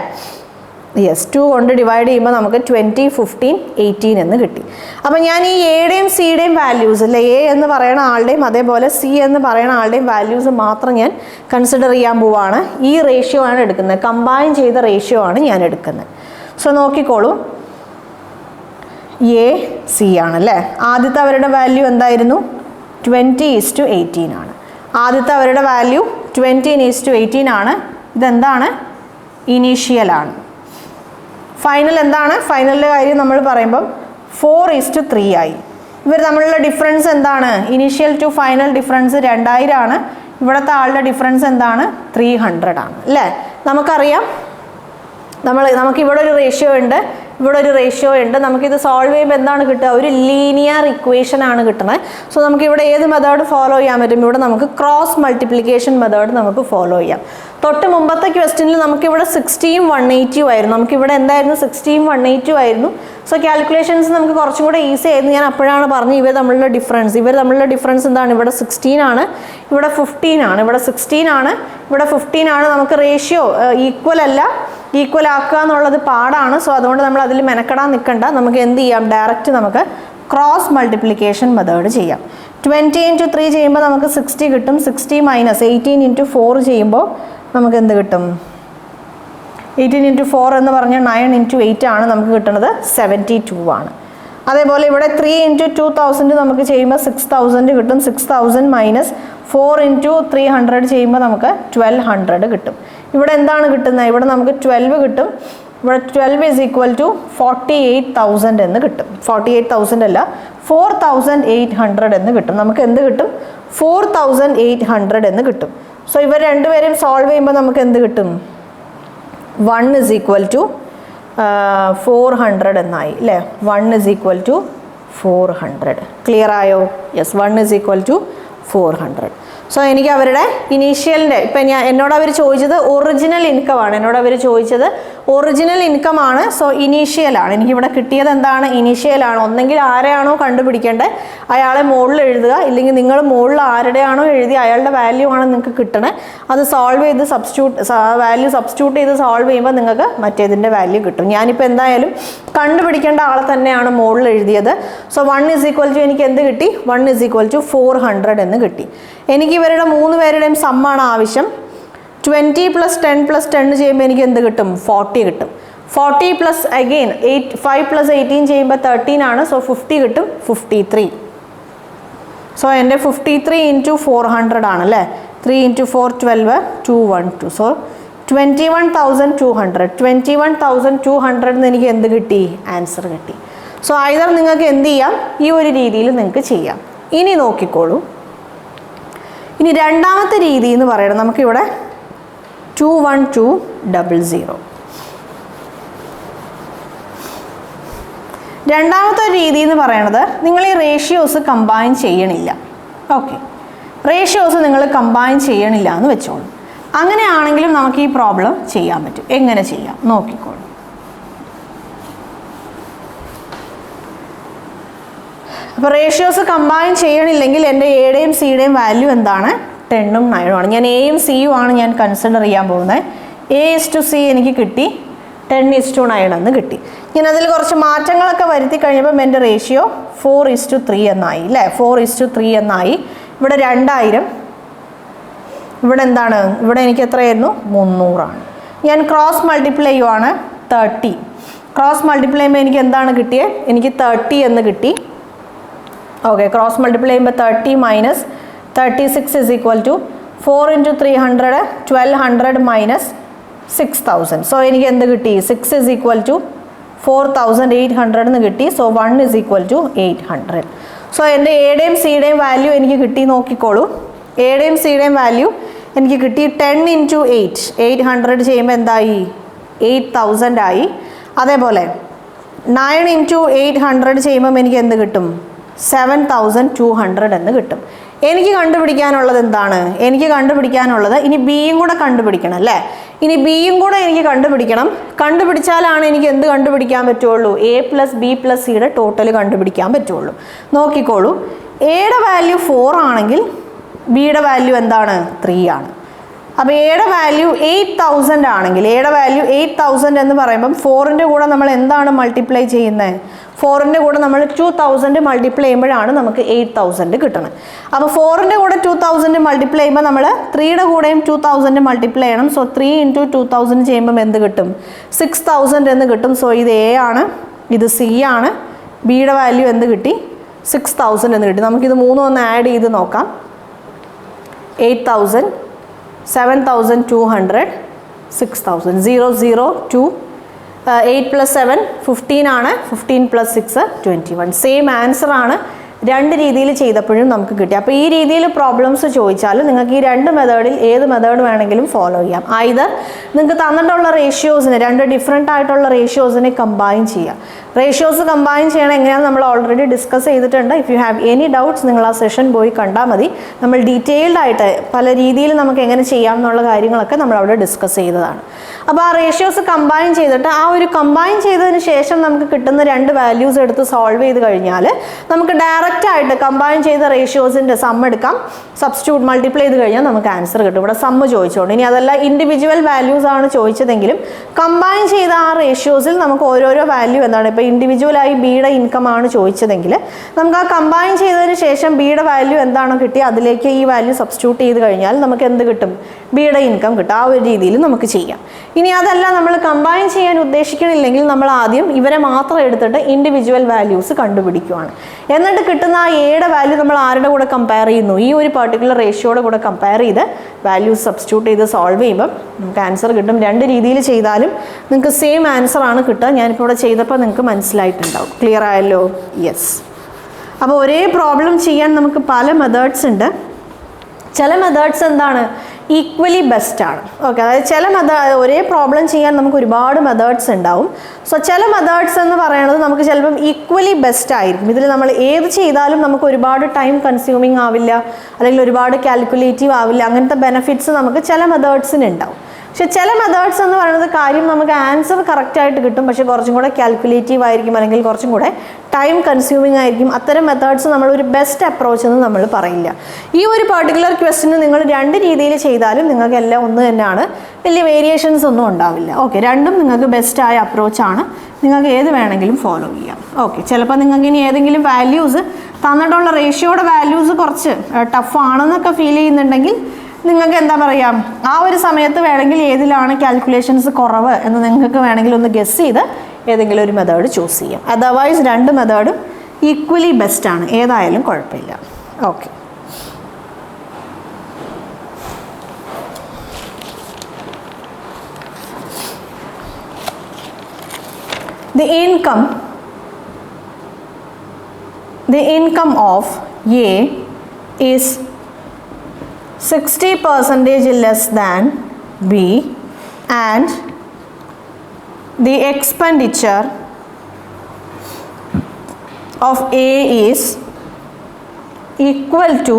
യെസ്, 2 കൊണ്ട് ഡിവൈഡ് ചെയ്യുമ്പോൾ നമുക്ക് 20, 15, 18 എന്ന് കിട്ടി. അപ്പം ഞാൻ ഈ എയുടെയും സിയുടെയും വാല്യൂസ് അല്ലേ, എ എന്ന് പറയുന്ന ആളുടെയും അതേപോലെ സി എന്ന് പറയുന്ന ആളുടെയും വാല്യൂസ് മാത്രം ഞാൻ കൺസിഡർ ചെയ്യാൻ പോവാണ്. ഈ റേഷ്യോ ആണ് എടുക്കുന്നത്. കമ്പൈൻ ചെയ്ത റേഷ്യോ ആണ് ഞാൻ എടുക്കുന്നത്. സോ നോക്കിക്കോളൂ. എ സി ആണല്ലേ. ആദ്യത്തെ അവരുടെ വാല്യൂ എന്തായിരുന്നു? 20:18 ആണ്. ആദ്യത്തെ അവരുടെ വാല്യൂ 20:18 ആണ്. ഇതെന്താണ്? ഇനീഷ്യലാണ്. ഫൈനൽ എന്താണ്? ഫൈനലിൻ്റെ കാര്യം നമ്മൾ പറയുമ്പം 4:3 ആയി. ഇവർ തമ്മിലുള്ള ഡിഫറൻസ് എന്താണ്? ഇനീഷ്യൽ ടു ഫൈനൽ ഡിഫറൻസ് 2000 ആണ്. ഇവിടുത്തെ ആളുടെ ഡിഫറൻസ് എന്താണ്? 300 ആണ് അല്ലേ? നമുക്കറിയാം നമുക്കിവിടെ ഒരു റേഷ്യോ ഉണ്ട്, ഇവിടെ ഒരു റേഷ്യോ ഉണ്ട്. നമുക്കിത് സോൾവ് ചെയ്യുമ്പോൾ എന്താണ് കിട്ടുക? ഒരു ലീനിയർ ഇക്വേഷൻ ആണ് കിട്ടുന്നത്. സോ നമുക്കിവിടെ ഏത് മെത്തേഡ് ഫോളോ ചെയ്യാൻ പറ്റും? ഇവിടെ നമുക്ക് ക്രോസ് മൾട്ടിപ്ലിക്കേഷൻ മെത്തേഡ് നമുക്ക് ഫോളോ ചെയ്യാം. തൊട്ട് മുമ്പത്തെ ക്വസ്റ്റ്യനിൽ നമുക്കിവിടെ 60-ഉം 180 ആയിരുന്നു. നമുക്കിവിടെ എന്തായിരുന്നു 60-ഉം 180 ആയിരുന്നു. സോ കാൽക്കുലേഷൻസ് നമുക്ക് കുറച്ചും കൂടെ ഈസി ആയിരുന്നു. ഞാൻ അപ്പോഴാണ് പറഞ്ഞത് ഇവർ തമ്മിലുള്ള ഡിഫറൻസ് എന്താണ്? ഇവിടെ 16 ആണ്, ഇവിടെ 15 ആണ്. ഇവിടെ 16 ആണ്, ഇവിടെ 15 ആണ്. നമുക്ക് റേഷ്യോ ഈക്വൽ ആക്കുക എന്നുള്ളത് പാടാണ്. സോ അതുകൊണ്ട് നമ്മൾ അതിൽ മെനക്കെടാൻ നിൽക്കണ്ട. നമുക്ക് എന്ത് ചെയ്യാം? ഡയറക്റ്റ് നമുക്ക് ക്രോസ് മൾട്ടിപ്ലിക്കേഷൻ മെത്തേഡ് ചെയ്യാം. 20 × 3 ചെയ്യുമ്പോൾ നമുക്ക് 60 കിട്ടും. 60 - 18 × 4 ചെയ്യുമ്പോൾ നമുക്ക് എന്ത് കിട്ടും? 18 × 4 എന്ന് പറഞ്ഞാൽ 9 × 8 ആണ് നമുക്ക് കിട്ടുന്നത്, 72 ആണ്. അതേപോലെ ഇവിടെ 3 × 2000 നമുക്ക് ചെയ്യുമ്പോൾ 6000 കിട്ടും. 6000 - 4 × 300 ചെയ്യുമ്പോൾ നമുക്ക് 1200 കിട്ടും. ഇവിടെ എന്താണ് കിട്ടുന്നത്? ഇവിടെ നമുക്ക് 12 കിട്ടും. ഇവിടെ 12 = 48,000 എന്ന് കിട്ടും. 48,000 അല്ല, 4800 എന്ന് കിട്ടും. നമുക്ക് എന്ത് കിട്ടും? 4800 എന്ന് കിട്ടും. സോ ഇവർ രണ്ടുപേരും സോൾവ് ചെയ്യുമ്പോൾ നമുക്ക് എന്ത് കിട്ടും? 1 = 400 എന്നായി അല്ലേ? 1 = 400. ക്ലിയർ ആയോ? യെസ്, 1 = 400. സോ എനിക്ക് അവരുടെ ഇനീഷ്യലിൻ്റെ ഇപ്പം എന്നോട് അവർ ചോദിച്ചത് ഒറിജിനൽ ഇൻകം ആണ്. ഒറിജിനൽ ഇൻകം ആണ്. സോ ഇനീഷ്യലാണ്. എനിക്കിവിടെ കിട്ടിയത് എന്താണ്? ഇനീഷ്യലാണ്. ഒന്നെങ്കിൽ ആരെയാണോ കണ്ടുപിടിക്കേണ്ടത് അയാളെ മുകളിൽ എഴുതുക, ഇല്ലെങ്കിൽ നിങ്ങൾ മുകളിൽ ആരുടെയാണോ എഴുതി അയാളുടെ വാല്യൂ ആണ് നിങ്ങൾക്ക് കിട്ടണേ. അത് സോൾവ് ചെയ്ത് വാല്യൂ സബ്സ്റ്റിറ്റ്യൂട്ട് ചെയ്ത് സോൾവ് ചെയ്യുമ്പോൾ നിങ്ങൾക്ക് മറ്റേതിൻ്റെ വാല്യൂ കിട്ടും. ഞാനിപ്പോൾ എന്തായാലും കണ്ടുപിടിക്കേണ്ട ആളെ തന്നെയാണ് മുകളിൽ എഴുതിയത്. സോ 1 = എനിക്ക് എന്ത് കിട്ടി? 1 = 400 എന്ന് കിട്ടി. എനിക്ക് ഇവരുടെ 3 പേരുടെയും സമ്മാണ് ആവശ്യം. 20 + 10 + 10 ചെയ്യുമ്പോൾ എനിക്ക് എന്ത് കിട്ടും? 40 കിട്ടും. 40 + 5 + 18 ചെയ്യുമ്പോൾ 13 ആണ്. സോ 50 കിട്ടും, 53. സോ എൻ്റെ 53 × 400 ആണല്ലേ. 3 × 4 12 212. സോ 21,200. 21,200 എന്ന് എനിക്ക് എന്ത് കിട്ടി? ആൻസർ കിട്ടി. സോ ഐദർ നിങ്ങൾക്ക് എന്ത് ചെയ്യാം? ഈ ഒരു രീതിയിൽ നിങ്ങൾക്ക് ചെയ്യാം. ഇനി നോക്കിക്കോളൂ. ഇനി രണ്ടാമത്തെ രീതി എന്ന് പറയുന്നത് നമുക്കിവിടെ 21200. രണ്ടാമത്തെ രീതി എന്ന് പറയുന്നത് നിങ്ങൾ ഈ റേഷ്യോസ് കമ്പൈൻ ചെയ്യണില്ല. ഓക്കെ, റേഷ്യോസ് നിങ്ങൾ കമ്പൈൻ ചെയ്യണില്ല എന്ന് വെച്ചോളൂ. അങ്ങനെയാണെങ്കിലും നമുക്ക് ഈ പ്രോബ്ലം ചെയ്യാൻ പറ്റും. എങ്ങനെ ചെയ്യാം നോക്കിക്കോളൂ. അപ്പോൾ റേഷ്യോസ് കമ്പൈൻ ചെയ്യണില്ലെങ്കിൽ എൻ്റെ എയുടെയും സിയുടെയും വാല്യൂ എന്താണ്? 10ഉം 9ഉം ആണ്. ഞാൻ എയും സിയും ആണ് ഞാൻ കൺസിഡർ ചെയ്യാൻ പോകുന്നത്. A/C എനിക്ക് കിട്ടി, 10:9 എന്ന് കിട്ടി. ഞാൻ അതിൽ കുറച്ച് മാറ്റങ്ങളൊക്കെ വരുത്തി കഴിഞ്ഞപ്പോൾ എൻ്റെ റേഷ്യോ 4:3 എന്നായി അല്ലേ? 4:3 എന്നായി. ഇവിടെ 2000, ഇവിടെ എന്താണ്? ഇവിടെ എനിക്ക് എത്രയായിരുന്നു? 300 ആണ്. ഞാൻ ക്രോസ് മൾട്ടിപ്ലൈ ചെയ്യുവാണ്. 30 ക്രോസ് മൾട്ടിപ്ലൈ ചെയ്യുമ്പോൾ എനിക്ക് എന്താണ് കിട്ടിയത്? എനിക്ക് 30 എന്ന് കിട്ടി. ഓക്കെ, ക്രോസ് മൾട്ടിപ്ലൈ ചെയ്യുമ്പോൾ 30 - 36 = 4 × 300 1200 - 6000. സോ എനിക്ക് എന്ത് കിട്ടി? 6 = 4800 എന്ന് കിട്ടി. സോ 1 = 800. സോ എൻ്റെ എയുടെയും സിയുടെയും വാല്യൂ എനിക്ക് കിട്ടി. നോക്കിക്കോളൂ, എയുടെയും സിയുടെയും വാല്യൂ എനിക്ക് കിട്ടി. 10 × 8 800 ചെയ്യുമ്പോൾ എന്തായി? 8000 ആയി. അതേപോലെ 9 × 800 ചെയ്യുമ്പം എനിക്ക് എന്ത് കിട്ടും? 7200 എന്ന് കിട്ടും. എനിക്ക് കണ്ടുപിടിക്കാനുള്ളത് എന്താണ്? എനിക്ക് കണ്ടുപിടിക്കാനുള്ളത് ഇനി ബിയും കൂടെ കണ്ടുപിടിക്കണം അല്ലേ? ഇനി ബിയും കൂടെ എനിക്ക് കണ്ടുപിടിക്കണം. കണ്ടുപിടിച്ചാലാണ് എനിക്ക് എന്ത് കണ്ടുപിടിക്കാൻ പറ്റുള്ളൂ? A + B + Cയുടെ ടോട്ടൽ കണ്ടുപിടിക്കാൻ പറ്റുള്ളൂ. നോക്കിക്കോളൂ, എയുടെ വാല്യൂ 4 ആണെങ്കിൽ ബിയുടെ വാല്യൂ എന്താണ്? 3 ആണ്. അപ്പോൾ എയുടെ വാല്യൂ 8000 ആണെങ്കിൽ, എയുടെ വാല്യൂ 8000 എന്ന് പറയുമ്പം 4ൻ്റെ കൂടെ നമ്മൾ എന്താണ് മൾട്ടിപ്ലൈ ചെയ്യുന്നത്? 4ൻ്റെ കൂടെ നമ്മൾ 2000 മൾട്ടിപ്ലൈ ചെയ്യുമ്പോഴാണ് നമുക്ക് 8000 കിട്ടണം. അപ്പോൾ 4ൻ്റെ കൂടെ 2000 മൾട്ടിപ്ലൈ ചെയ്യുമ്പോൾ നമ്മൾ 3യുടെ കൂടെയും 2000 മൾട്ടിപ്ലൈ ചെയ്യണം. സോ 3 × 2000 ചെയ്യുമ്പം എന്ത് കിട്ടും? 6000 എന്ന് കിട്ടും. സോ ഇത് എ ആണ്, ഇത് സി ആണ്. ബിയുടെ വാല്യൂ എന്ത് കിട്ടി? 6000 എന്ന് കിട്ടി. നമുക്കിത് മൂന്നും ഒന്ന് ആഡ് ചെയ്ത് നോക്കാം. 8000 7200 6000 0 0 2 8 + 7 15 ആണ്. 15 + 6 21. സെയിം ആൻസർ ആണ്. രണ്ട് രീതിയിൽ ചെയ്തപ്പോഴും നമുക്ക് കിട്ടി. അപ്പോൾ ഈ രീതിയിൽ പ്രോബ്ലംസ് ചോദിച്ചാൽ നിങ്ങൾക്ക് ഈ രണ്ട് മെത്തേഡിൽ ഏത് മെത്തേഡ് വേണമെങ്കിലും ഫോളോ ചെയ്യാം. ഐദർ നിങ്ങൾക്ക് തന്നിട്ടുള്ള റേഷ്യോസിനെ, രണ്ട് ഡിഫറെൻ്റ് ആയിട്ടുള്ള റേഷ്യോസിനെ കമ്പൈൻ ചെയ്യാം. റേഷ്യോസ് കമ്പൈൻ ചെയ്യണം എങ്ങനെയാണെന്ന് നമ്മൾ ഓൾറെഡി ഡിസ്കസ് ചെയ്തിട്ടുണ്ട്. If you have any doubts നിങ്ങൾ ആ സെഷൻ പോയി കണ്ടാൽ മതി. നമ്മൾ ഡീറ്റെയിൽഡ് ആയിട്ട് പല രീതിയിൽ നമുക്ക് എങ്ങനെ ചെയ്യാം എന്നുള്ള കാര്യങ്ങളൊക്കെ നമ്മൾ അവിടെ ഡിസ്കസ് ചെയ്തതാണ്. അപ്പോൾ ആ റേഷ്യോസ് കമ്പൈൻ ചെയ്തിട്ട് ആ ഒരു കമ്പൈൻ ചെയ്തതിന് ശേഷം നമുക്ക് കിട്ടുന്ന രണ്ട് വാല്യൂസ് എടുത്ത് സോൾവ് ചെയ്ത് കഴിഞ്ഞാൽ നമുക്ക് ഡയറക്റ്റ് ആയിട്ട് കമ്പൈൻ ചെയ്ത റേഷ്യോസിൻ്റെ സം എടുക്കാം, സബ്സ്റ്റിറ്റ്യൂട്ട് മൾട്ടിപ്ലൈ ചെയ്ത് കഴിഞ്ഞാൽ നമുക്ക് ആൻസർ കിട്ടും. ഇവിടെ സമ്മ് ചോദിച്ചോണ്ട് ഇനി അതല്ല ഇൻഡിവിജ്വൽ വാല്യൂസ് ആണ് ചോദിച്ചതെങ്കിലും കമ്പൈൻ ചെയ്ത ആ റേഷ്യോസിൽ നമുക്ക് ഓരോരോ വാല്യൂ എന്താണ്, ഇപ്പോൾ ഇൻഡിവിജ്വലായി ബിയുടെ ഇൻകം ആണ് ചോദിച്ചതെങ്കിൽ നമുക്ക് ആ കമ്പൈൻ ചെയ്തതിന് ശേഷം ബിയുടെ വാല്യൂ എന്താണോ കിട്ടിയത് അതിലേക്ക് ഈ വാല്യൂ സബ്സ്റ്റിറ്റ്യൂട്ട് ചെയ്ത് കഴിഞ്ഞാൽ നമുക്ക് എന്ത് കിട്ടും, ബിയുടെ ഇൻകം കിട്ടും. ആ ഒരു രീതിയിൽ നമുക്ക് ചെയ്യാം. ഇനി അതല്ല നമ്മൾ കമ്പൈൻ ചെയ്യാൻ ഉദ്ദേശിക്കണില്ലെങ്കിൽ നമ്മൾ ആദ്യം ഇവരെ മാത്രം എടുത്തിട്ട് ഇൻഡിവിജ്വൽ വാല്യൂസ് കണ്ടുപിടിക്കുകയാണ്. എന്നിട്ട് കിട്ടുന്ന ആ എയുടെ വാല്യൂ നമ്മൾ ആരുടെ കൂടെ കമ്പയർ ചെയ്യുന്നു, ഈ ഒരു പർട്ടിക്കുലർ റേഷ്യോയുടെ കൂടെ കമ്പയർ ചെയ്ത് വാല്യൂസ് സബ്സ്റ്റിറ്റ്യൂട്ട് ചെയ്ത് സോൾവ് ചെയ്യുമ്പം നമുക്ക് ആൻസർ കിട്ടും. രണ്ട് രീതിയിൽ ചെയ്താലും നിങ്ങൾക്ക് സെയിം ആൻസർ ആണ് കിട്ടുക. ഞാനിപ്പോൾ ഇവിടെ ചെയ്തപ്പോൾ നിങ്ങൾക്ക് മനസ്സിലായിട്ടുണ്ടാവും. ക്ലിയർ ആയല്ലോ? യെസ്. അപ്പോൾ ഒരേ പ്രോബ്ലം ചെയ്യാൻ നമുക്ക് പല മെത്തേഡ്സ് ഉണ്ട്. ചില മെത്തേഡ്സ് എന്താണ്, ഈക്വലി ബെസ്റ്റ് ആണ്. ഓക്കെ, അതായത് ഒരേ പ്രോബ്ലം ചെയ്യാൻ നമുക്ക് ഒരുപാട് മെത്തേഡ്സ് ഉണ്ടാവും. സോ ചില മെത്തേഡ്സ് എന്ന് പറയുന്നത് നമുക്ക് ചിലപ്പം ഈക്വലി ബെസ്റ്റ് ആയിരിക്കും. ഇതിൽ നമ്മൾ ഏത് ചെയ്താലും നമുക്ക് ഒരുപാട് ടൈം കൺസ്യൂമിങ് ആവില്ല, അല്ലെങ്കിൽ ഒരുപാട് കാൽക്കുലേറ്റീവ് ആവില്ല. അങ്ങനത്തെ ബെനിഫിറ്റ്സ് നമുക്ക് ചില മെത്തേഡ്സിന് ഉണ്ടാവും. പക്ഷെ ചില മെത്തേഡ്സ് എന്ന് പറയുന്നത് കാര്യം നമുക്ക് ആൻസർ കറക്റ്റായിട്ട് കിട്ടും, പക്ഷേ കുറച്ചും കൂടെ കാൽക്കുലേറ്റീവ് ആയിരിക്കും, അല്ലെങ്കിൽ കുറച്ചും കൂടെ ടൈം കൺസ്യൂമിങ് ആയിരിക്കും. അത്തരം മെത്തേഡ്സ് നമ്മൾ ഒരു ബെസ്റ്റ് അപ്രോച്ച് എന്ന് നമ്മൾ പറയില്ല. ഈ ഒരു പർട്ടിക്കുലർ ക്വസ്റ്റിന് നിങ്ങൾ രണ്ട് രീതിയിൽ ചെയ്താലും നിങ്ങൾക്ക് എല്ലാം ഒന്ന് തന്നെയാണ്, വലിയ വേരിയേഷൻസ് ഒന്നും ഉണ്ടാവില്ല. ഓക്കെ, രണ്ടും നിങ്ങൾക്ക് ബെസ്റ്റായ അപ്രോച്ചാണ്. നിങ്ങൾക്ക് ഏത് വേണമെങ്കിലും ഫോളോ ചെയ്യാം. ഓക്കെ, ചിലപ്പോൾ നിങ്ങൾക്ക് ഇനി ഏതെങ്കിലും വാല്യൂസ് തന്നിട്ടുള്ള റേഷ്യോയുടെ വാല്യൂസ് കുറച്ച് ടഫാണെന്നൊക്കെ ഫീൽ ചെയ്യുന്നുണ്ടെങ്കിൽ നിങ്ങൾക്ക് എന്താ പറയുക, ആ ഒരു സമയത്ത് വേണമെങ്കിൽ ഏതിലാണ് കാൽക്കുലേഷൻസ് കുറവ് എന്ന് നിങ്ങൾക്ക് വേണമെങ്കിൽ ഒന്ന് ഗസ് ചെയ്ത് ഏതെങ്കിലും ഒരു മെത്തേഡ് ചൂസ് ചെയ്യാം. അതർവൈസ് രണ്ട് മെത്തേഡും ഈക്വലി ബെസ്റ്റാണ്, ഏതായാലും കുഴപ്പമില്ല. Okay, the income of A is 60% less than B and the expenditure of A is equal to